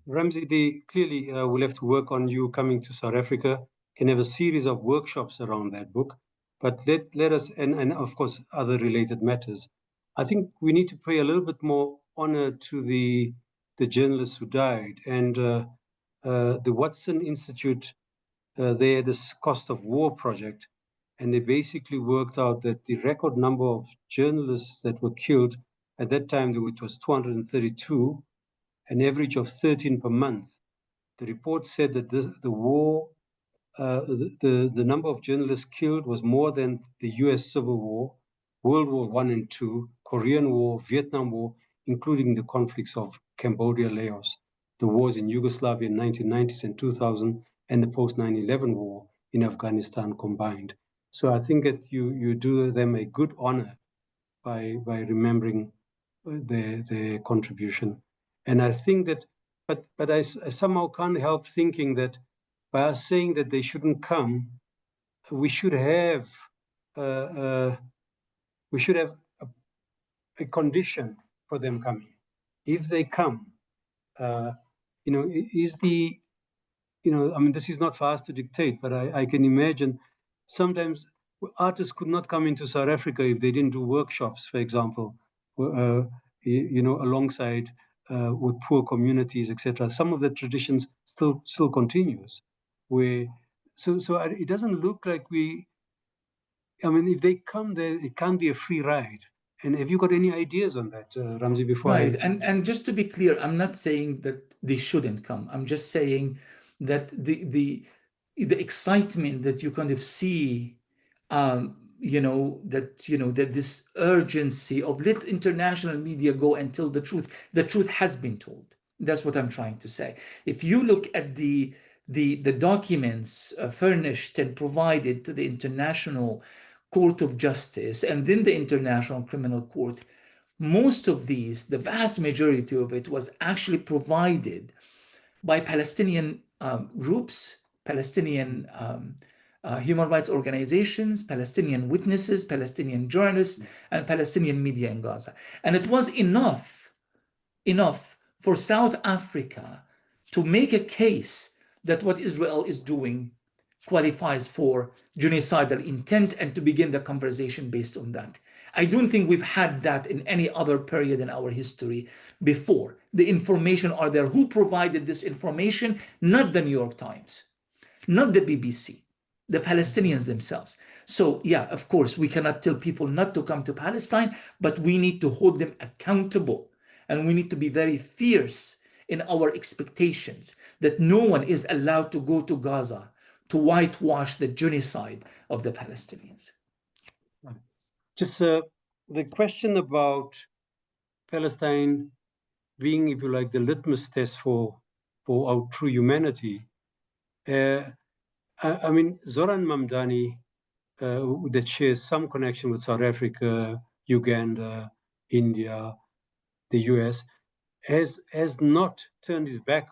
Ramzy, clearly we'll have to work on you coming to South Africa. Can have a series of workshops around that book, but let us, and of course other related matters. I think we need to pay a little bit more honor to the journalists who died, and the Watson Institute, they had this cost of war project, and they basically worked out that the record number of journalists that were killed at that time, it was 232, an average of 13 per month. The report said that the war, the number of journalists killed was more than the US Civil War, World War I and II, Korean War, Vietnam War, including the conflicts of Cambodia, Laos, the wars in Yugoslavia in 1990s and 2000, and the post 9/11 war in Afghanistan combined. So I think that you do them a good honor by remembering their contribution. And I think that, but I somehow can't help thinking that by us saying that they shouldn't come, we should have a condition for them coming. If they come, I mean, this is not for us to dictate, but I can imagine sometimes artists could not come into South Africa if they didn't do workshops, for example, alongside with poor communities, etc. Some of the traditions still continues. So it doesn't look like I mean, if they come there, it can't be a free ride. And have you got any ideas on that, Ramzy? Before right, and just to be clear, I'm not saying that they shouldn't come. I'm just saying that the excitement that you kind of see, that this urgency of let international media go and tell the truth has been told. That's what I'm trying to say. If you look at the documents furnished and provided to the International Court of Justice and then the International Criminal Court, most of these, the vast majority of it, was actually provided by Palestinian groups, Palestinian human rights organizations, Palestinian witnesses, Palestinian journalists, and Palestinian media in Gaza. And it was enough for South Africa to make a case that what Israel is doing qualifies for genocidal intent and to begin the conversation based on that. I don't think we've had that in any other period in our history before. The information are there. Who provided this information? Not the New York Times, not the BBC, the Palestinians themselves. So yeah, of course, we cannot tell people not to come to Palestine, but we need to hold them accountable. And we need to be very fierce in our expectations that no one is allowed to go to Gaza to whitewash the genocide of the Palestinians. Just the question about Palestine being, if you like, the litmus test for our true humanity. I mean, Zoran Mamdani, that shares some connection with South Africa, Uganda, India, the US, has not turned his back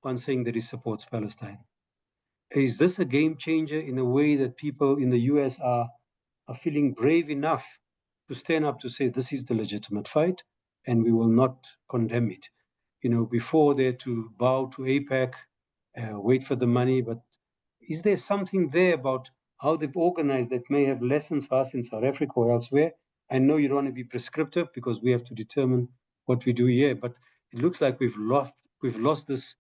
on saying that he supports Palestine. Is this a game changer in a way that people in the US are feeling brave enough to stand up to say this is the legitimate fight and we will not condemn it? You know, before they're to bow to AIPAC, wait for the money, but is there something there about how they've organized that may have lessons for us in South Africa or elsewhere? I know you don't want to be prescriptive because we have to determine what we do here, but it looks like we've lost this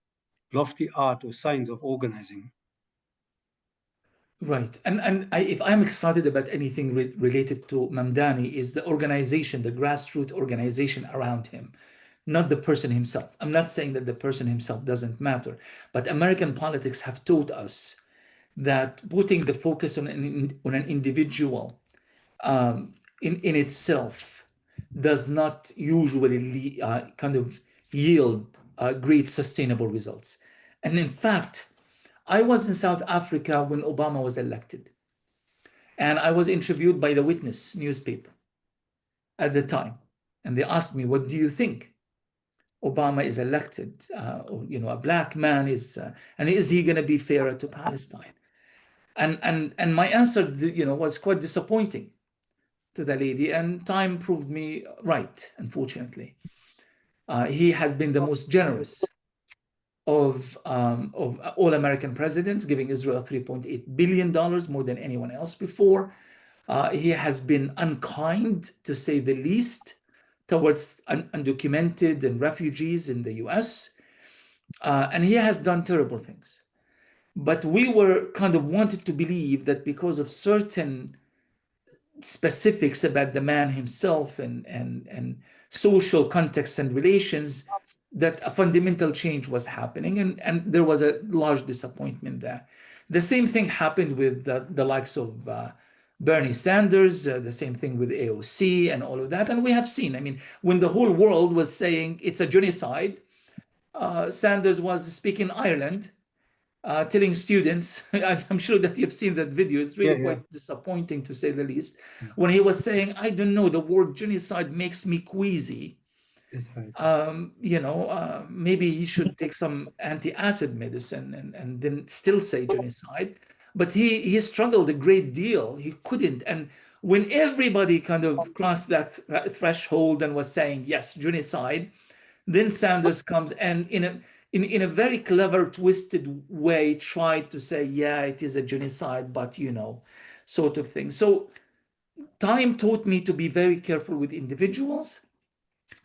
lofty art or science of organizing. Right. And if I'm excited about anything related to Mamdani is the organization, the grassroots organization around him, not the person himself. I'm not saying that the person himself doesn't matter, but American politics have taught us that putting the focus on an individual in itself does not usually kind of yield great sustainable results. And in fact, I was in South Africa when Obama was elected, and I was interviewed by the Witness newspaper at the time, and they asked me, "What do you think? Obama is elected, a black man is, and is he going to be fairer to Palestine?" And my answer, was quite disappointing to the lady, and time proved me right. Unfortunately, he has been the most generous of all American presidents, giving Israel $3.8 billion, more than anyone else before. He has been unkind, to say the least, towards undocumented and refugees in the US. And he has done terrible things. But we were kind of wanted to believe that because of certain specifics about the man himself and social context and relations, that a fundamental change was happening, and there was a large disappointment there. The same thing happened with the likes of Bernie Sanders, the same thing with AOC and all of that. And we have seen, I mean, when the whole world was saying it's a genocide, Sanders was speaking in Ireland, telling students, I'm sure that you've seen that video, it's really quite disappointing to say the least, when he was saying, I don't know, the word genocide makes me queasy. Right. Maybe he should take some anti-acid medicine and then still say genocide. But he struggled a great deal. He couldn't. And when everybody kind of crossed that threshold and was saying, yes, genocide, then Sanders comes and in a very clever, twisted way, tried to say, yeah, it is a genocide, but sort of thing. So time taught me to be very careful with individuals,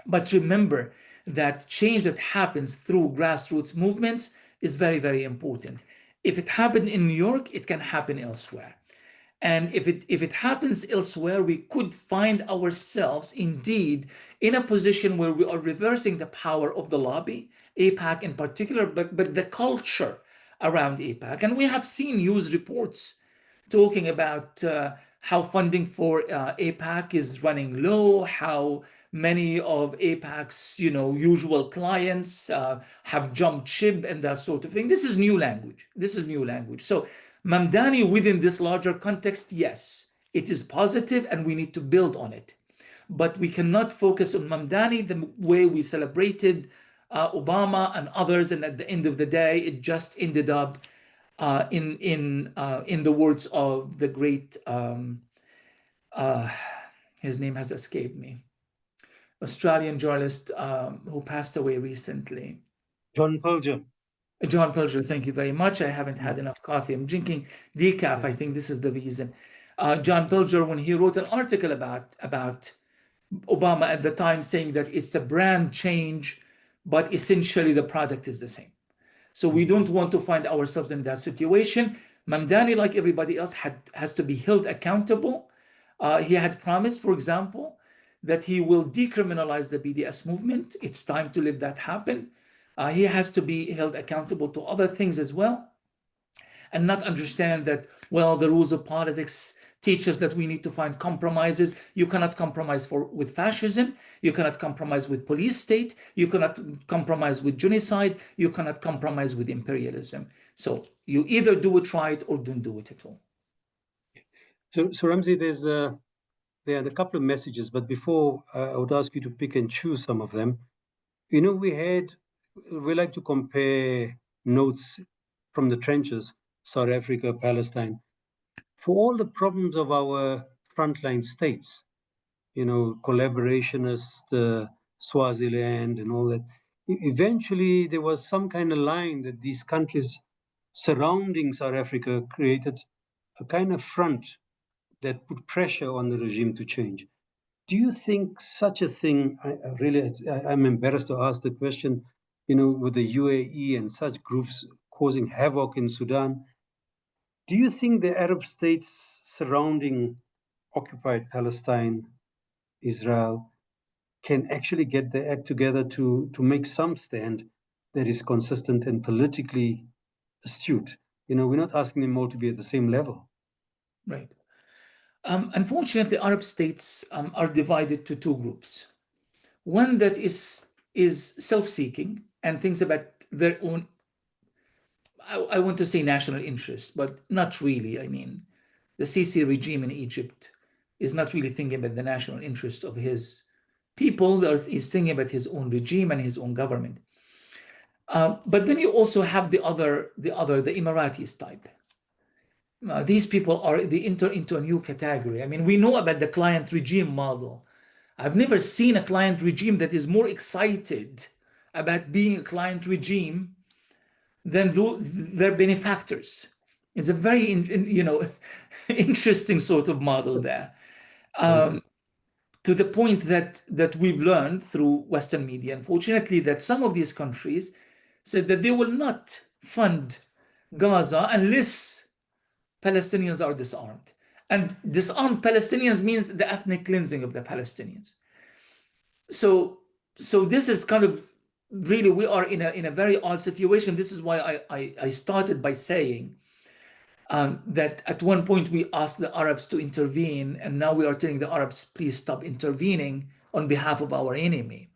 but remember that change that happens through grassroots movements is very, very important. If it happened in New York, it can happen elsewhere. And if it happens elsewhere, we could find ourselves indeed in a position where we are reversing the power of the lobby, AIPAC in particular, but the culture around AIPAC. And we have seen news reports talking about how funding for AIPAC is running low, how many of AIPAC's usual clients have jumped ship and that sort of thing. This is new language. So Mamdani within this larger context, yes, it is positive and we need to build on it. But we cannot focus on Mamdani the way we celebrated Obama and others, and at the end of the day, it just ended up in the words of the great, his name has escaped me, Australian journalist who passed away recently. John Polger. John Pilger, thank you very much. I haven't had enough coffee. I'm drinking decaf. I think this is the reason. John Pilger, when he wrote an article about Obama at the time, saying that it's a brand change, but essentially the product is the same. So we don't want to find ourselves in that situation. Mamdani, like everybody else, has to be held accountable. He had promised, for example, that he will decriminalize the BDS movement. It's time to let that happen. He has to be held accountable to other things as well, and not understand that, well, the rules of politics teach us that we need to find compromises. You cannot compromise with fascism. You cannot compromise with police state. You cannot compromise with genocide. You cannot compromise with imperialism. So you either do it right or don't do it at all. So Ramzy, there are a couple of messages, but before I would ask you to pick and choose some of them. You know, we like to compare notes from the trenches, South Africa, Palestine, for all the problems of our frontline states, you know, collaborationist, Swaziland and all that. Eventually, there was some kind of line that these countries surrounding South Africa created a kind of front that put pressure on the regime to change. Do you think such a thing, I'm embarrassed to ask the question, you know, with the UAE and such groups causing havoc in Sudan, do you think the Arab states surrounding occupied Palestine, Israel, can actually get their act together to make some stand that is consistent and politically astute? You know, we're not asking them all to be at the same level. Right. Unfortunately, Arab states are divided to two groups. One that is self-seeking and thinks about their own, I want to say national interest, but not really. I mean, the Sisi regime in Egypt is not really thinking about the national interest of his people, he's thinking about his own regime and his own government. But then you also have the Emiratis type. These people they enter into a new category. I mean, we know about the client regime model. I've never seen a client regime that is more excited about being a client regime than their benefactors. It's a very interesting sort of model there. To the point that we've learned through Western media, unfortunately, that some of these countries said that they will not fund Gaza unless Palestinians are disarmed. And disarmed Palestinians means the ethnic cleansing of the Palestinians. So this is kind of really, we are in a very odd situation. This is why I started by saying that at one point we asked the Arabs to intervene, and now we are telling the Arabs, please stop intervening on behalf of our enemy.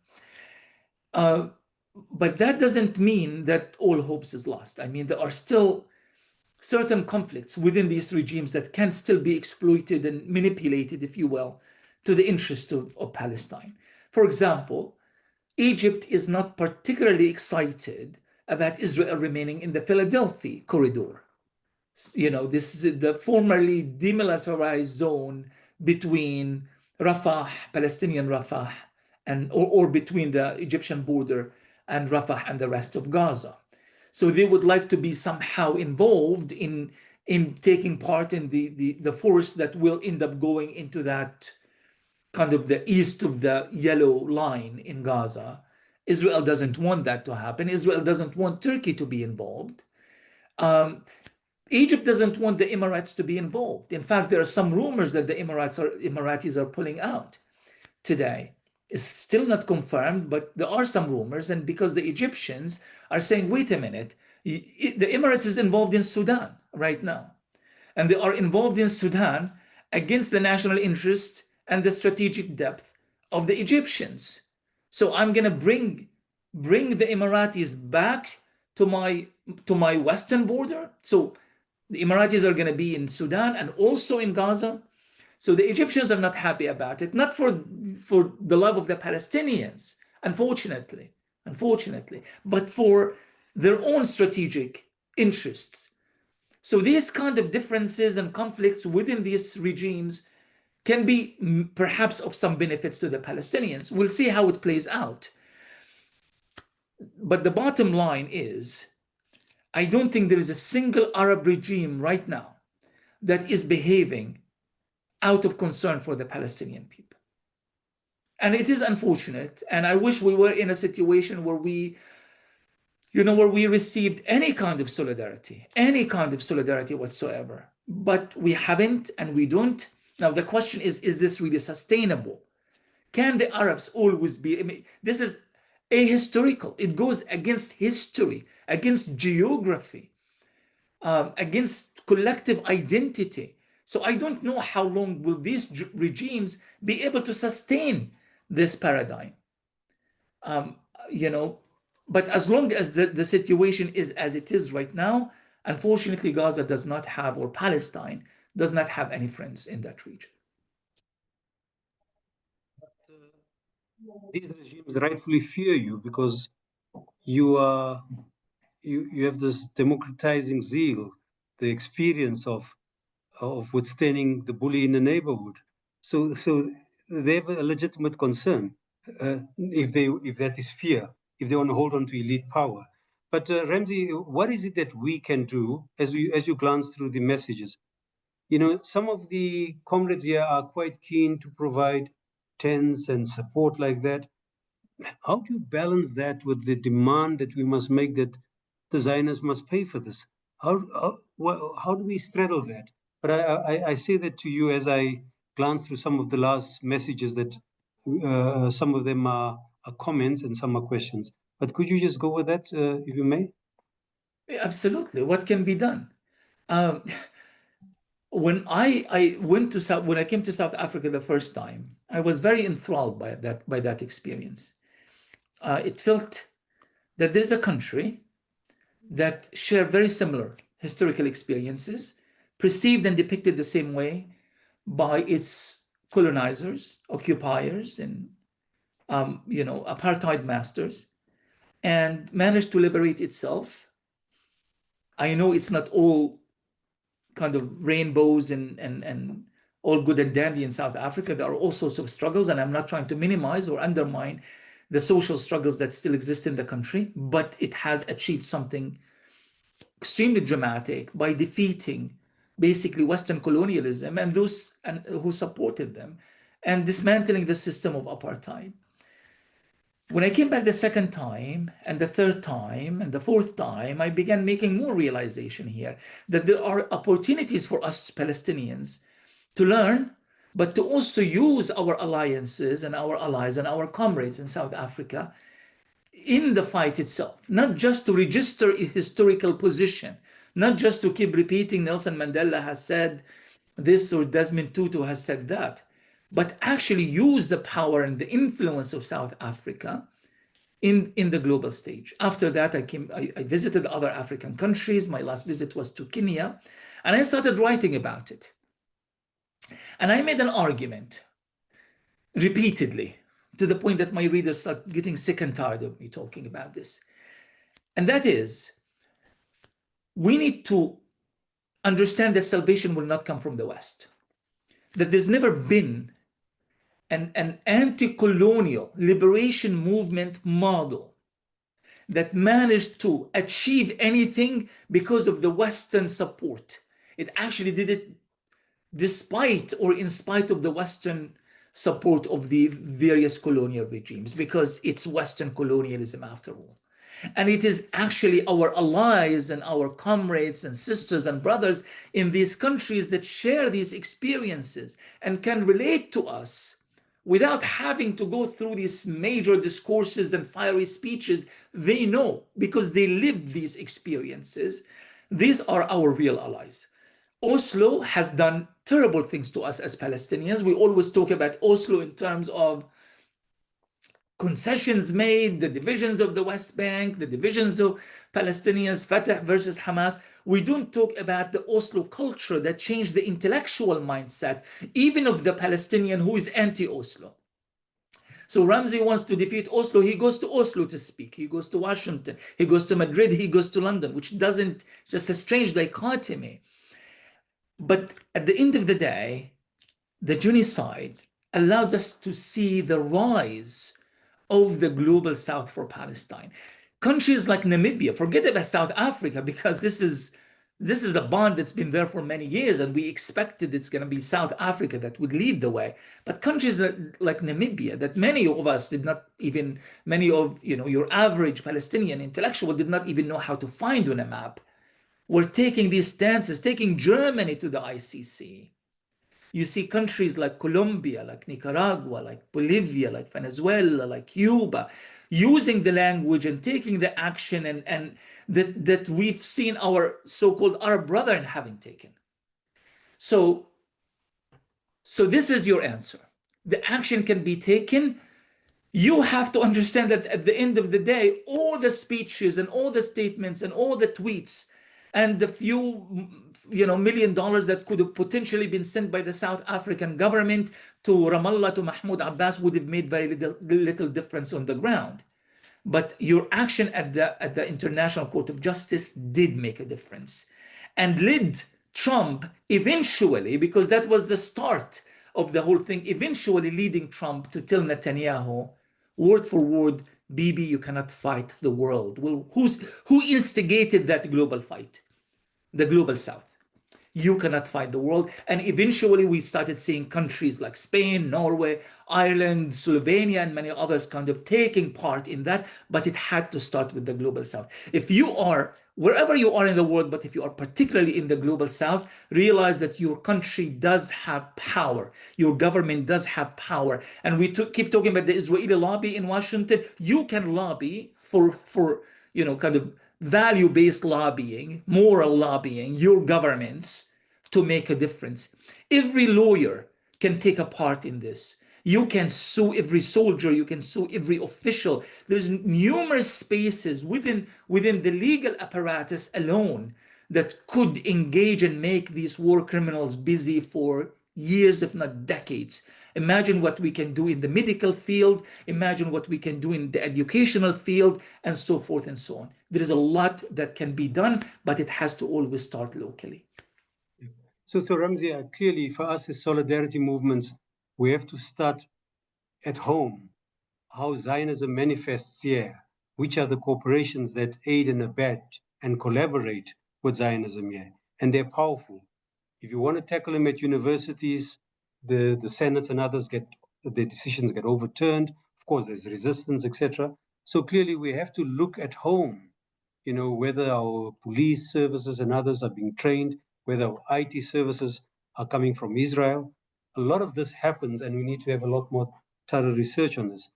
But that doesn't mean that all hopes is lost. I mean, there are still certain conflicts within these regimes that can still be exploited and manipulated, if you will, to the interest of Palestine. For example, Egypt is not particularly excited about Israel remaining in the Philadelphia corridor. You know, this is the formerly demilitarized zone between Rafah, Palestinian Rafah, or between the Egyptian border and Rafah and the rest of Gaza. So they would like to be somehow involved in taking part in the force that will end up going into that kind of the east of the yellow line in Gaza. Israel doesn't want that to happen. Israel doesn't want Turkey to be involved. Egypt doesn't want the Emirates to be involved. In fact, there are some rumors that the Emiratis are pulling out today. It's still not confirmed, but there are some rumors. And because the Egyptians are saying, wait a minute, the Emirates is involved in Sudan right now. And they are involved in Sudan against the national interest and the strategic depth of the Egyptians. So I'm going to bring the Emiratis back to my western border. So the Emiratis are going to be in Sudan and also in Gaza. So the Egyptians are not happy about it, not for the love of the Palestinians, unfortunately, but for their own strategic interests. So these kind of differences and conflicts within these regimes can be perhaps of some benefits to the Palestinians. We'll see how it plays out. But the bottom line is I don't think there is a single Arab regime right now that is behaving out of concern for the Palestinian people. And it is unfortunate. And I wish we were in a situation where we, where we received any kind of solidarity whatsoever. But we haven't, and we don't. Now, the question is this really sustainable? Can the Arabs always be? I mean, this is ahistorical. It goes against history, against geography, against collective identity. So I don't know how long will these regimes be able to sustain this paradigm. You know, but as long as the situation is as it is right now, unfortunately, Gaza does not have, or Palestine does not have any friends in that region. These regimes rightfully fear you because you are you have this democratizing zeal, the experience of withstanding the bully in the neighborhood. So they have a legitimate concern if that is fear, if they want to hold on to elite power. But Ramzy, what is it that we can do as you glance through the messages? You know, some of the comrades here are quite keen to provide tents and support like that. How do you balance that with the demand that we must make that the Zionists must pay for this? How do we straddle that? But I say that to you as I glance through some of the last messages that some of them are comments and some are questions. But could you just go with that, if you may? Absolutely. What can be done? Um, when I went to when I came to South Africa the first time, I was very enthralled by that experience. It felt that there's a country that share very similar historical experiences, perceived and depicted the same way by its colonizers, occupiers, and apartheid masters, and managed to liberate itself. I know it's not all kind of rainbows and all good and dandy in South Africa. There are all sorts of struggles, and I'm not trying to minimize or undermine the social struggles that still exist in the country, but it has achieved something extremely dramatic by defeating basically Western colonialism and those who supported them, and dismantling the system of apartheid. When I came back the second time and the third time and the fourth time, I began making more realization here that there are opportunities for us Palestinians to learn, but to also use our alliances and our allies and our comrades in South Africa in the fight itself, not just to register a historical position, not just to keep repeating Nelson Mandela has said this or Desmond Tutu has said that, but actually use the power and the influence of South Africa in the global stage. After that, I visited other African countries. My last visit was to Kenya, and I started writing about it. And I made an argument repeatedly to the point that my readers start getting sick and tired of me talking about this. And that is, we need to understand that salvation will not come from the West, that there's never been an anti-colonial liberation movement model that managed to achieve anything because of the Western support. It actually did it despite or in spite of the Western support of the various colonial regimes, because it's Western colonialism after all. And it is actually our allies and our comrades and sisters and brothers in these countries that share these experiences and can relate to us without having to go through these major discourses and fiery speeches. They know because they lived these experiences. These are our real allies. Oslo has done terrible things to us as Palestinians. We always talk about Oslo in terms of concessions made, the divisions of the West Bank, the divisions of Palestinians, Fatah versus Hamas. We don't talk about the Oslo culture that changed the intellectual mindset, even of the Palestinian who is anti-Oslo. So Ramzy wants to defeat Oslo. He goes to Oslo to speak. He goes to Washington. He goes to Madrid. He goes to London, which doesn't, just a strange dichotomy. But at the end of the day, the genocide allows us to see the rise of the global South for Palestine. countries like Namibia, forget about South Africa, because this is a bond that's been there for many years, and we expected it's going to be South Africa that would lead the way. But countries like Namibia, that many of us did not even, many of your average Palestinian intellectual did not even know how to find on a map, were taking these stances, taking Germany to the ICC. You see countries like Colombia, like Nicaragua, like Bolivia, like Venezuela, like Cuba, using the language and taking the action and that we've seen our so-called Arab brethren having taken. So this is your answer. The action can be taken. You have to understand that at the end of the day, all the speeches and all the statements and all the tweets and the few $1 million that could have potentially been sent by the South African government to Ramallah, to Mahmoud Abbas, would have made very little difference on the ground. But your action at the International Court of Justice did make a difference and led Trump eventually, because that was the start of the whole thing, eventually leading Trump to tell Netanyahu, word for word, Bibi, you cannot fight the world. Well, who instigated that global fight? The global South. You cannot fight the world. And eventually we started seeing countries like Spain, Norway, Ireland, Slovenia, and many others kind of taking part in that. But it had to start with the global South. If you are, wherever you are in the world, but if you are particularly in the global South, realize that your country does have power. Your government does have power. And we keep talking about the Israeli lobby in Washington. You can lobby for kind of value-based lobbying, moral lobbying, your governments to make a difference. Every lawyer can take a part in this. You can sue every soldier, you can sue every official. There's numerous spaces within the legal apparatus alone that could engage and make these war criminals busy for years, if not decades. Imagine what we can do in the medical field, imagine what we can do in the educational field, and so forth and so on. There is a lot that can be done, but it has to always start locally. So Ramzy, clearly for us as solidarity movements, we have to start at home. How Zionism manifests here, which are the corporations that aid and abet and collaborate with Zionism here, and they're powerful. If you want to tackle them at universities, the senates and others their decisions get overturned. Of course, there's resistance, etc. So clearly, we have to look at home. Whether our police services and others are being trained, whether our IT services are coming from Israel. A lot of this happens, and we need to have a lot more thorough research on this.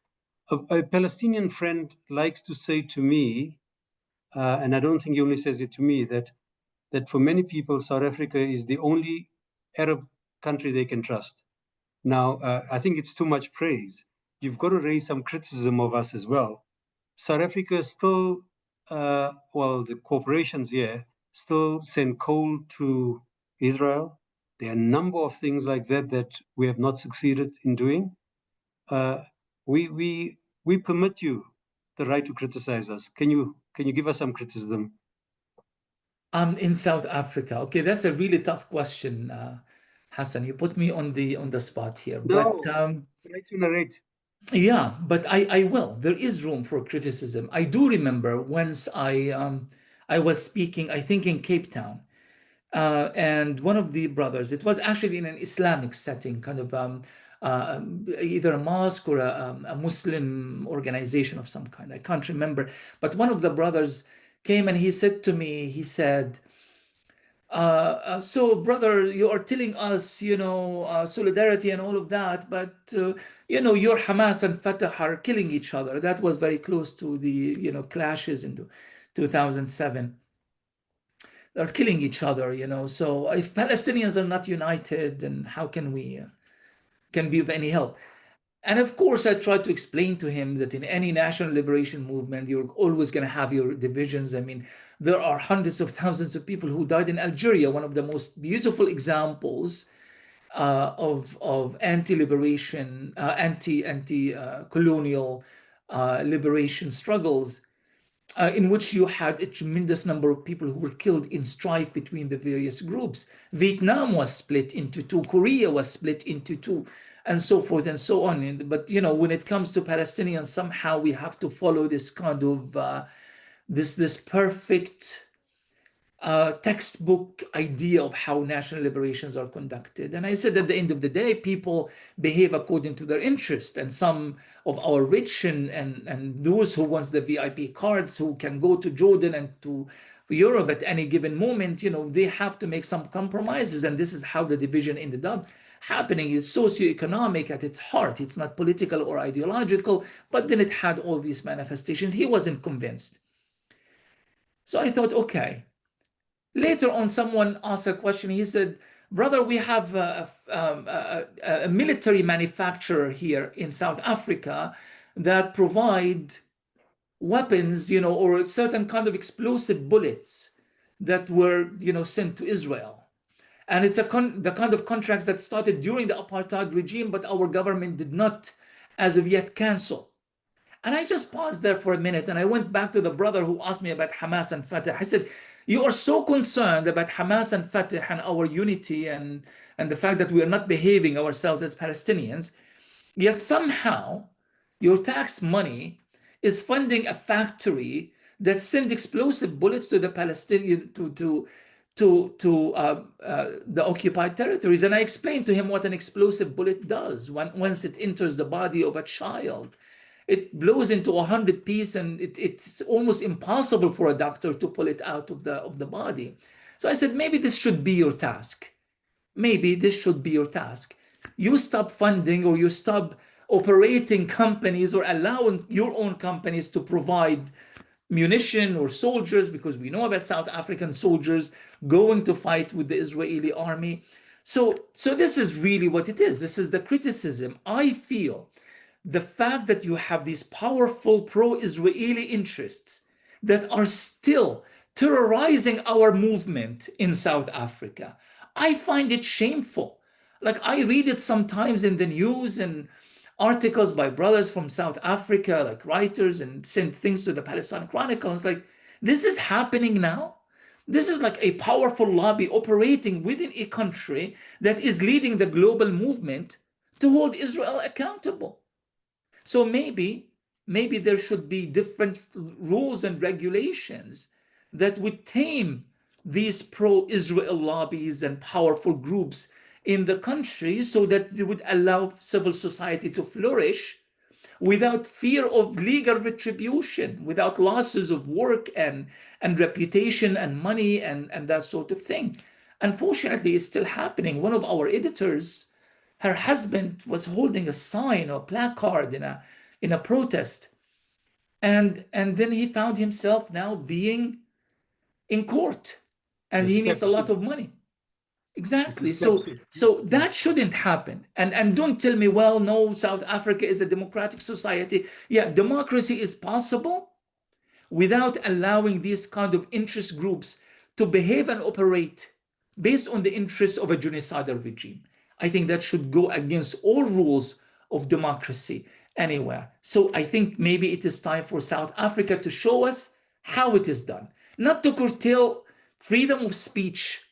A Palestinian friend likes to say to me, and I don't think he only says it to me, that for many people, South Africa is the only Arab country they can trust. Now, I think it's too much praise. You've got to raise some criticism of us as well. South Africa still, the corporations here still send coal to Israel. There are a number of things like that we have not succeeded in doing. We permit you the right to criticize us. Can you give us some criticism? In South Africa. Okay, that's a really tough question, Hassan. You put me on the spot here. No, but right to narrate. Yeah, but I will. There is room for criticism. I do remember once I was speaking, I think in Cape Town, and one of the brothers, it was actually in an Islamic setting, kind of either a mosque or a Muslim organization of some kind. I can't remember. But one of the brothers came and he said to me, he said, so brother, you are telling us, solidarity and all of that, but your Hamas and Fatah are killing each other. That was very close to the, clashes in 2007. They're killing each other, So if Palestinians are not united, then how can we can be of any help? And of course, I tried to explain to him that in any national liberation movement, you're always going to have your divisions. I mean, there are hundreds of thousands of people who died in Algeria, one of the most beautiful examples of anti-liberation, anti-colonial liberation struggles, in which you had a tremendous number of people who were killed in strife between the various groups. Vietnam was split into two, Korea was split into two, and so forth and so on. But when it comes to Palestinians, somehow we have to follow this kind of this perfect textbook idea of how national liberations are conducted. And I said, at the end of the day, people behave according to their interest. And some of our rich and those who wants the VIP cards, who can go to Jordan and to Europe at any given moment, you know, they have to make some compromises. And this is how the division ended up happening. Is socioeconomic at its heart. It's not political or ideological, but then it had all these manifestations. He wasn't convinced. So I thought, okay. Later on, someone asked a question. He said, brother, we have a military manufacturer here in South Africa that provide weapons, you know, or a certain kind of explosive bullets that were, you know, sent to Israel. And it's the kind of contracts that started during the apartheid regime, but our government did not, as of yet, cancel. And I just paused there for a minute, and I went back to the brother who asked me about Hamas and Fatah. I said, you are so concerned about Hamas and Fatah and our unity and the fact that we are not behaving ourselves as Palestinians, yet somehow your tax money is funding a factory that sends explosive bullets to the Palestinian, the occupied territories. And I explained to him what an explosive bullet does once it enters the body of a child. It blows into 100 pieces, and it's almost impossible for a doctor to pull it out of the body. So I said, maybe this should be your task. Maybe this should be your task. You stop funding, or you stop operating companies, or allowing your own companies to provide munition or soldiers, because we know about South African soldiers going to fight with the Israeli army. So this is really what it is. This is the criticism. I feel the fact that you have these powerful pro-Israeli interests that are still terrorizing our movement in South Africa, I find it shameful. Like, I read it sometimes in the news and articles by brothers from South Africa, like writers, and send things to the Palestine Chronicle. It's like, this is happening now? This is like a powerful lobby operating within a country that is leading the global movement to hold Israel accountable. So maybe there should be different rules and regulations that would tame these pro-Israel lobbies and powerful groups in the country, so that they would allow civil society to flourish without fear of legal retribution, without losses of work and reputation and money and that sort of thing. Unfortunately, it's still happening. One of our editors, her husband was holding a sign or placard in a protest, and then he found himself now being in court, and he needs a lot of money. Exactly. So that shouldn't happen. And don't tell me, well, no, South Africa is a democratic society. Yeah, democracy is possible without allowing these kind of interest groups to behave and operate based on the interest of a genocidal regime. I think that should go against all rules of democracy anywhere. So I think maybe it is time for South Africa to show us how it is done, not to curtail freedom of speech,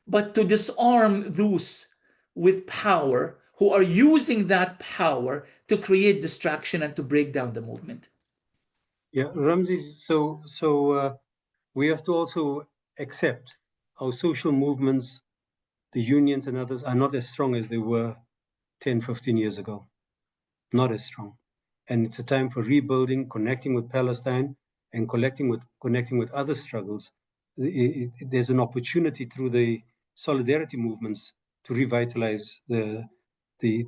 but to disarm those with power who are using that power to create distraction and to break down the movement. Yeah, Ramzy, we have to also accept our social movements, the unions and others, are not as strong as they were 10, 15 years ago. Not as strong. And it's a time for rebuilding, connecting with Palestine, and connecting with other struggles. There's an opportunity through the solidarity movements to revitalize the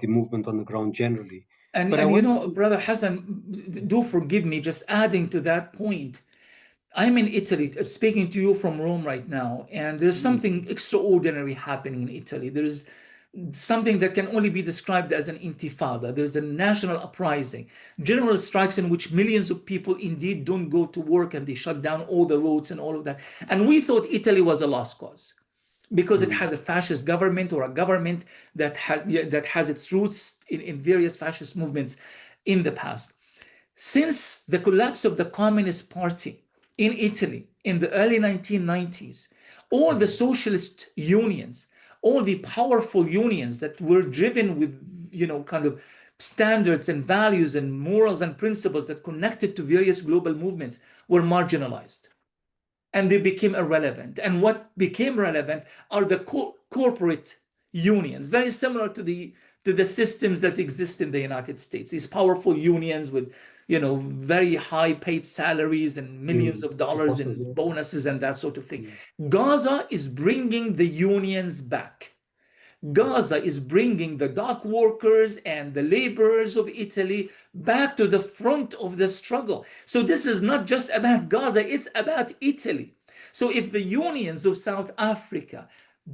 movement on the ground generally. And you know, Brother Hassan, do forgive me, just adding to that point. I'm in Italy, speaking to you from Rome right now, and there's something extraordinary happening in Italy. There's something that can only be described as an intifada. There's a national uprising, general strikes in which millions of people indeed don't go to work, and they shut down all the roads and all of that. And we thought Italy was a lost cause, because it has a fascist government, or a government that has its roots in various fascist movements in the past. Since the collapse of the Communist Party in Italy in the early 1990s, all the socialist unions, all the powerful unions that were driven with, you know, kind of standards and values and morals and principles that connected to various global movements were marginalized, and they became irrelevant. And what became relevant are the corporate unions, very similar to the systems that exist in the United States. These powerful unions with, very high paid salaries and millions of dollars in bonuses and that sort of thing. Gaza is bringing the unions back. Gaza is bringing the dock workers and the laborers of Italy back to the front of the struggle. So this is not just about Gaza, it's about Italy. So if the unions of South Africa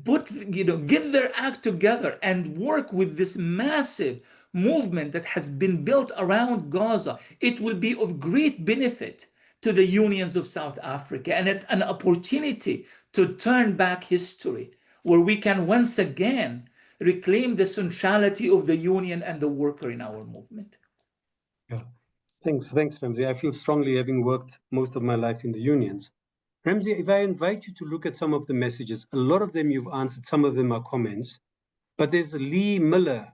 get their act together and work with this massive movement that has been built around Gaza, it will be of great benefit to the unions of South Africa, and an opportunity to turn back history, where we can once again reclaim the centrality of the union and the worker in our movement. Yeah, thanks, Ramzy. I feel strongly, having worked most of my life in the unions. Ramzy, if I invite you to look at some of the messages, a lot of them you've answered, some of them are comments, but there's Lee Miller,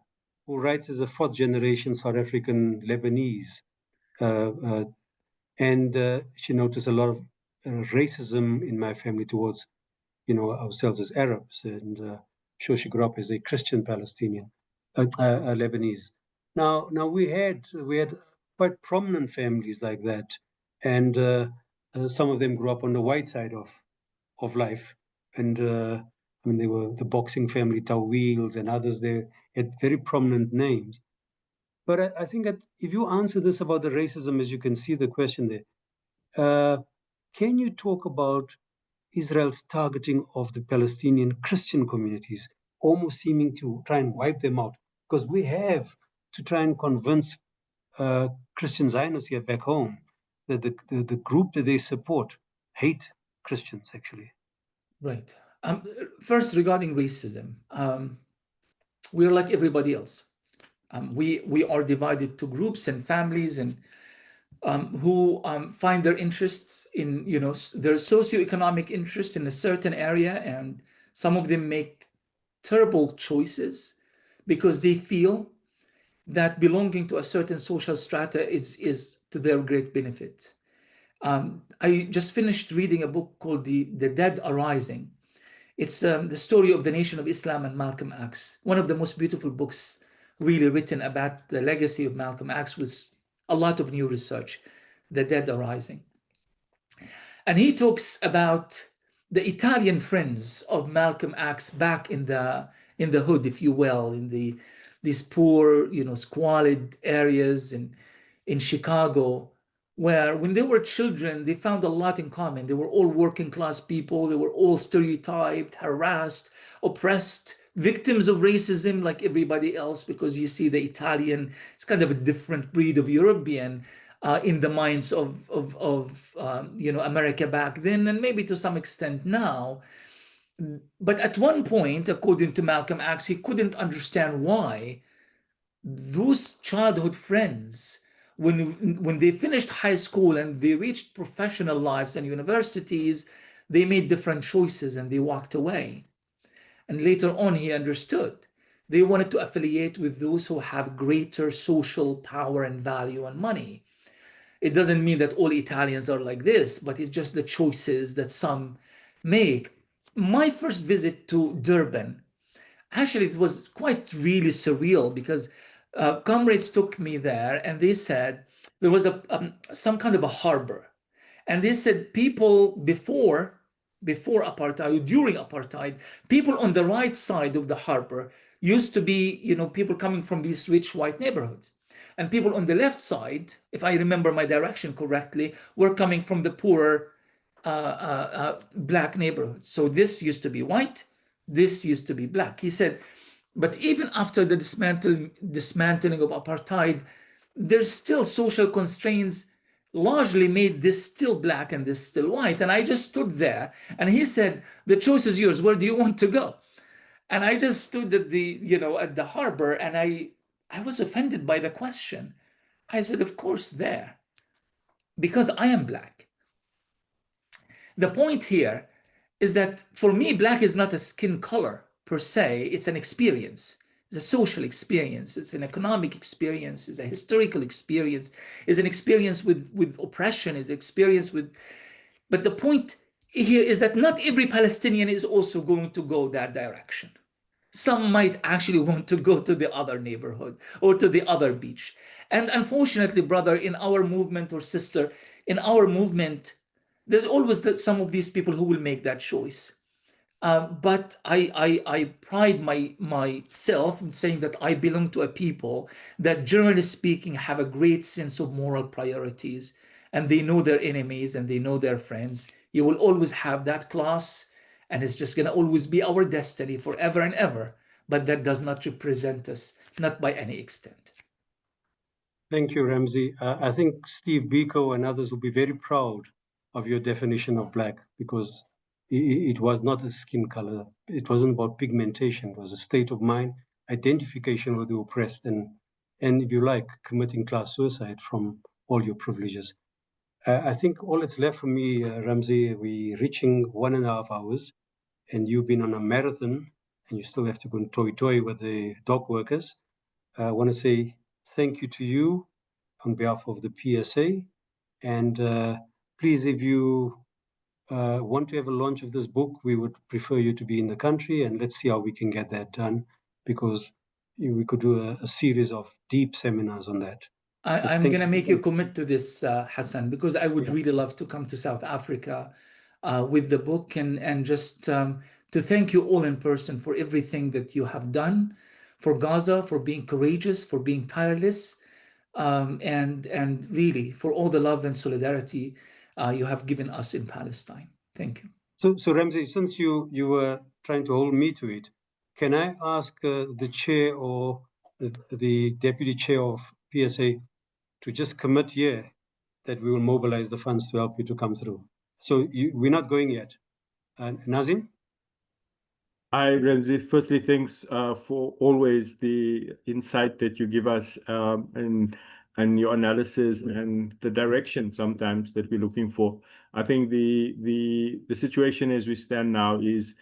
who writes as a fourth generation South African Lebanese, and she noticed a lot of racism in my family towards, ourselves as Arabs, and sure she grew up as a Christian Palestinian, Lebanese. Now we had quite prominent families like that, and some of them grew up on the white side of life, and they were the boxing family, Taweels, and others. They had very prominent names. But I think that if you answer this about the racism, as you can see the question there, can you talk about Israel's targeting of the Palestinian Christian communities, almost seeming to try and wipe them out? Because we have to try and convince Christian Zionists here back home that the group that they support hate Christians, actually. Right. First, regarding racism, we're like everybody else. We are divided to groups and families, and who find their interests in, their socioeconomic interests in a certain area, and some of them make terrible choices because they feel that belonging to a certain social strata is to their great benefit. I just finished reading a book called The Dead Are Rising. It's the story of the Nation of Islam and Malcolm X. One of the most beautiful books really written about the legacy of Malcolm X, with a lot of new research, The Dead Are Rising. And he talks about the Italian friends of Malcolm X back in the hood, if you will, in these poor, squalid areas in Chicago, where when they were children, they found a lot in common. They were all working class people. They were all stereotyped, harassed, oppressed, victims of racism like everybody else, because you see the Italian, it's kind of a different breed of European in the minds of America back then, and maybe to some extent now. But at one point, according to Malcolm X, he couldn't understand why those childhood friends, when they finished high school and they reached professional lives and universities, they made different choices and they walked away. And later on, he understood they wanted to affiliate with those who have greater social power and value and money. It doesn't mean that all Italians are like this, but it's just the choices that some make. My first visit to Durban, actually, it was quite really surreal, because comrades took me there and they said there was some kind of a harbor. And they said people before apartheid, during apartheid, people on the right side of the harbor used to be, people coming from these rich white neighborhoods. And people on the left side, if I remember my direction correctly, were coming from the poorer black neighborhoods. So this used to be white, this used to be black. He said, but even after the dismantling of apartheid, there's still social constraints largely made this still black and this still white. And I just stood there, and he said, the choice is yours. Where do you want to go? And I just stood at at the harbor, and I was offended by the question. I said, of course, there, because I am black. The point here is that for me, black is not a skin color per se, it's an experience. It's a social experience. It's an economic experience. It's a historical experience. It's an experience with oppression. It's an experience with. But the point here is that not every Palestinian is also going to go that direction. Some might actually want to go to the other neighborhood or to the other beach. And unfortunately, brother, in our movement, or sister, in our movement, there's always some of these people who will make that choice. But I pride myself in saying that I belong to a people that, generally speaking, have a great sense of moral priorities, and they know their enemies and they know their friends. You will always have that class, and it's just going to always be our destiny forever and ever. But that does not represent us, not by any extent. Thank you, Ramzy. I think Steve Biko and others will be very proud of your definition of black, because it was not a skin color. It wasn't about pigmentation. It was a state of mind, identification with the oppressed, and if you like, committing class suicide from all your privileges. I think all that's left for me, Ramzy, we're reaching 1.5 hours, and you've been on a marathon, and you still have to go and toy with the dock workers. I want to say thank you to you on behalf of the PSA. And please, if you want to have a launch of this book, we would prefer you to be in the country, and let's see how we can get that done, because we could do a series of deep seminars on that. I'm going to make you commit to this, Hassan, because I would really love to come to South Africa with the book, and just to thank you all in person for everything that you have done for Gaza, for being courageous, for being tireless, and really for all the love and solidarity you have given us in Palestine. Thank you. So Ramzy, since you were trying to hold me to it, can I ask the chair or the deputy chair of PSA to just commit here that we will mobilize the funds to help you to come through? So we're not going yet. Nazim? Hi, Ramzy. Firstly, thanks for always the insight that you give us, and your analysis and the direction sometimes that we're looking for. I think the situation as we stand now is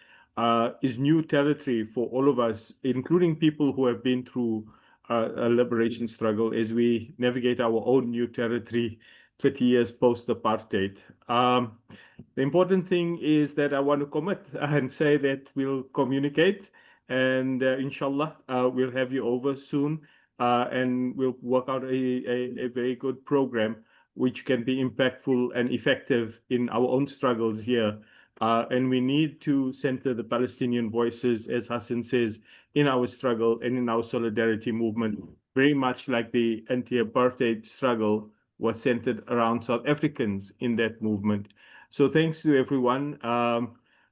new territory for all of us, including people who have been through a liberation struggle, as we navigate our own new territory 30 years post-apartheid. The important thing is that I want to commit and say that we'll communicate, and inshallah, we'll have you over soon, and we'll work out a very good program which can be impactful and effective in our own struggles here. And we need to center the Palestinian voices, as Hassan says, in our struggle and in our solidarity movement, very much like the anti-apartheid struggle was centered around South Africans in that movement. So thanks to everyone,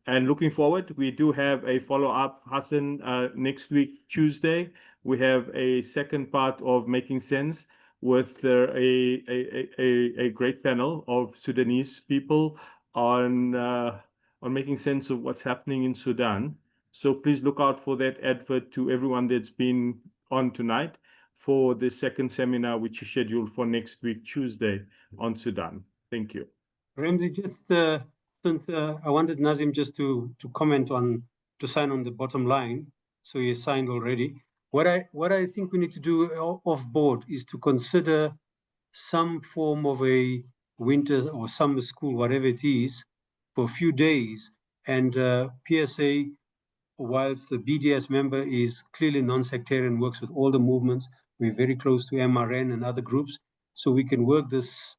and looking forward. We do have a follow-up, Hassan, next week, Tuesday. We have a second part of Making Sense with a great panel of Sudanese people on making sense of what's happening in Sudan. So please look out for that advert to everyone that's been on tonight for the second seminar, which is scheduled for next week, Tuesday, on Sudan. Thank you. Ramzy, just since I wanted Nazim just to comment on, to sign on the bottom line, so he signed already. What I think we need to do off board is to consider some form of a winter or summer school, whatever it is, for a few days. And PSA, whilst the BDS member is clearly non-sectarian, works with all the movements, we're very close to MRN and other groups, so we can work this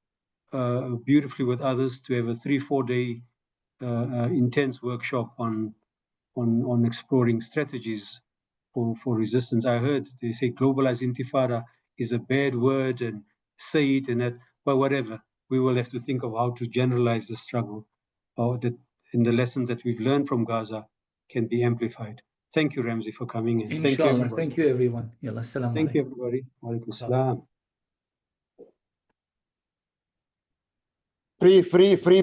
beautifully with others to have a 3-4 day intense workshop on exploring strategies for resistance. I heard they say globalized intifada is a bad word, and say it and that, but whatever. We will have to think of how to generalize the struggle, or that in the lessons that we've learned from Gaza can be amplified. Thank you, Ramzy, for coming in. Inshallah. Thank you, everyone. Yalla, assalamu alaikum. Thank you, everybody. Wa alaikum salam. Free